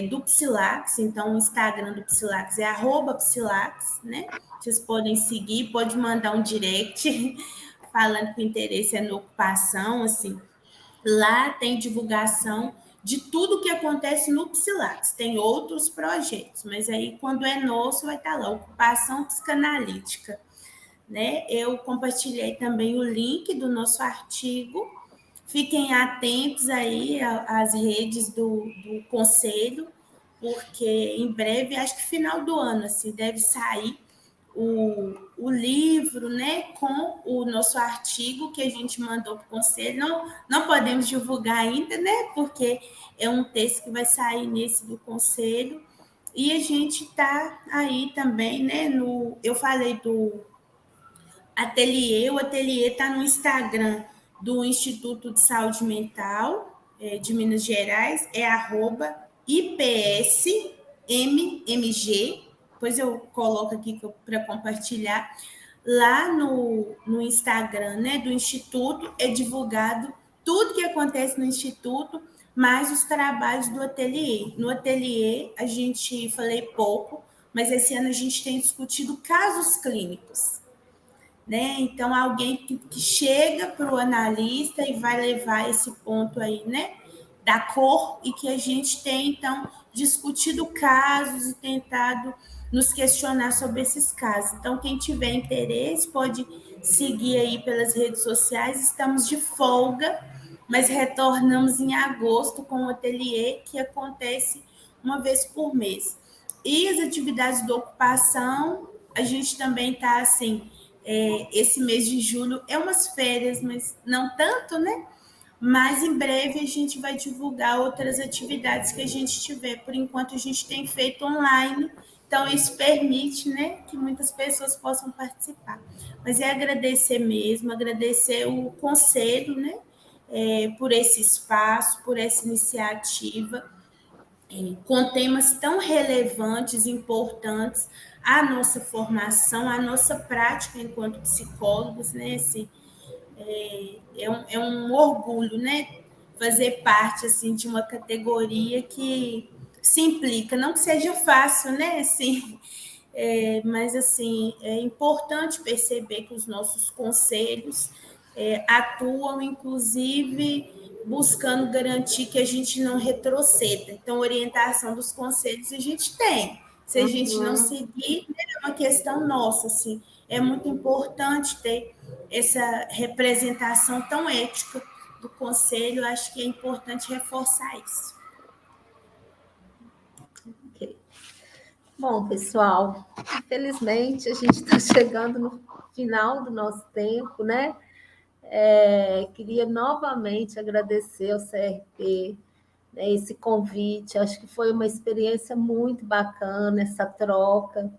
[SPEAKER 4] do Psilax. Então o Instagram do Psilax é @Psilax, né? Vocês podem seguir, pode mandar um direct falando que o interesse é na ocupação, assim. Lá tem divulgação de tudo que acontece no Psilax. Tem outros projetos, mas aí quando é nosso vai estar lá, Ocupação Psicanalítica, né? Eu compartilhei também o link do nosso artigo. Fiquem atentos aí às redes do Conselho, porque em breve, acho que final do ano, assim, deve sair o livro, né, com o nosso artigo que a gente mandou para o Conselho. Não podemos divulgar ainda, né, porque é um texto que vai sair nesse do Conselho. E a gente está aí também, né, eu falei do ateliê, o ateliê está no Instagram do Instituto de Saúde Mental de Minas Gerais, é @IPSMMG, depois eu coloco aqui para compartilhar. Lá no Instagram, né, do Instituto é divulgado tudo que acontece no Instituto, mais os trabalhos do ateliê. No ateliê, a gente falei pouco, mas esse ano a gente tem discutido casos clínicos. Né? Então, alguém que chega para o analista e vai levar esse ponto aí, né, da cor, e que a gente tem, então, discutido casos e tentado nos questionar sobre esses casos. Então, quem tiver interesse pode seguir aí pelas redes sociais. Estamos de folga, mas retornamos em agosto com o ateliê, que acontece uma vez por mês. E as atividades de ocupação, a gente também está, assim, esse mês de julho é umas férias, mas não tanto, né? Mas em breve a gente vai divulgar outras atividades que a gente tiver. Por enquanto a gente tem feito online, então isso permite, né, que muitas pessoas possam participar. Mas é agradecer mesmo, agradecer o Conselho, né, por esse espaço, por essa iniciativa, com temas tão relevantes, importantes à nossa formação, à nossa prática enquanto psicólogos, né? Assim, é um orgulho, né? Fazer parte assim de uma categoria que se implica, não que seja fácil, né? Assim, mas assim é importante perceber que os nossos conselhos atuam, inclusive, buscando garantir que a gente não retroceda. Então, orientação dos conselhos a gente tem. Se a gente não seguir, é uma questão nossa, assim. É muito importante ter essa representação tão ética do conselho. Acho que é importante reforçar isso.
[SPEAKER 1] Ok. Bom, pessoal, infelizmente a gente está chegando no final do nosso tempo, né? Queria novamente agradecer ao CRP, né, esse convite. Acho que foi uma experiência muito bacana essa troca.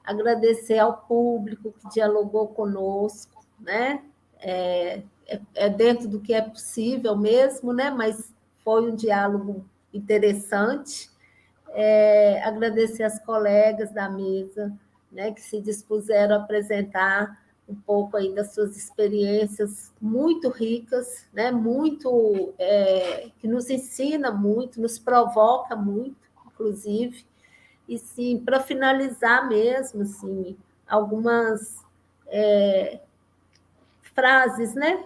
[SPEAKER 1] Agradecer ao público que dialogou conosco, né? Dentro do que é possível mesmo, né? Mas foi um diálogo interessante. Agradecer às colegas da mesa, né, que se dispuseram a apresentar um pouco aí das suas experiências muito ricas, né, muito que nos ensina muito, nos provoca muito, inclusive. E sim, para finalizar mesmo, assim, algumas frases, né,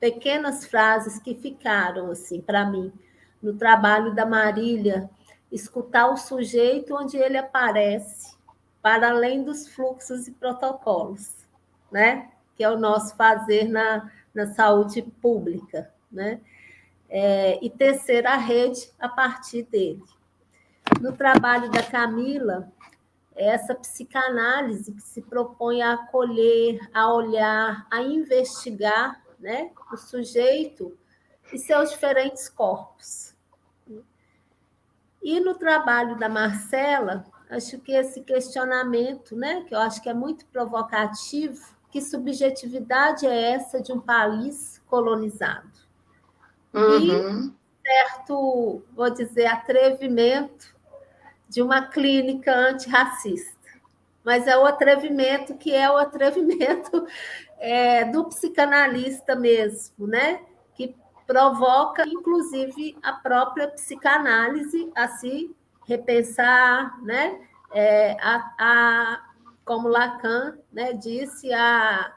[SPEAKER 1] pequenas frases que ficaram assim para mim no trabalho da Marília. Escutar o sujeito onde ele aparece, para além dos fluxos e protocolos, né? Que é o nosso fazer na saúde pública, né? E tecer a rede a partir dele. No trabalho da Camila, essa psicanálise que se propõe a acolher, a olhar, a investigar, né? O sujeito e seus diferentes corpos. E no trabalho da Marcela, acho que esse questionamento, né, que eu acho que é muito provocativo, que subjetividade é essa de um país colonizado? E certo, vou dizer, atrevimento de uma clínica antirracista. Mas é o atrevimento que é o atrevimento do psicanalista mesmo, né? Que provoca, inclusive, a própria psicanálise a se repensar, né? Como Lacan, né, disse, a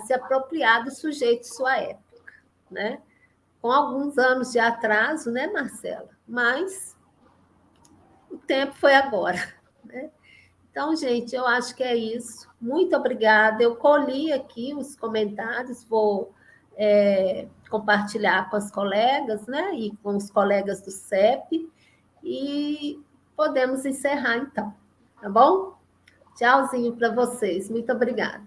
[SPEAKER 1] se apropriar do sujeito de sua época, né? Com alguns anos de atraso, né, Marcela? Mas o tempo foi agora, né? Então, gente, eu acho que é isso. Muito obrigada. Eu colhi aqui os comentários, vou compartilhar com as colegas, né? E com os colegas do CEP. E podemos encerrar, então. Tá bom? Tchauzinho para vocês. Muito obrigada.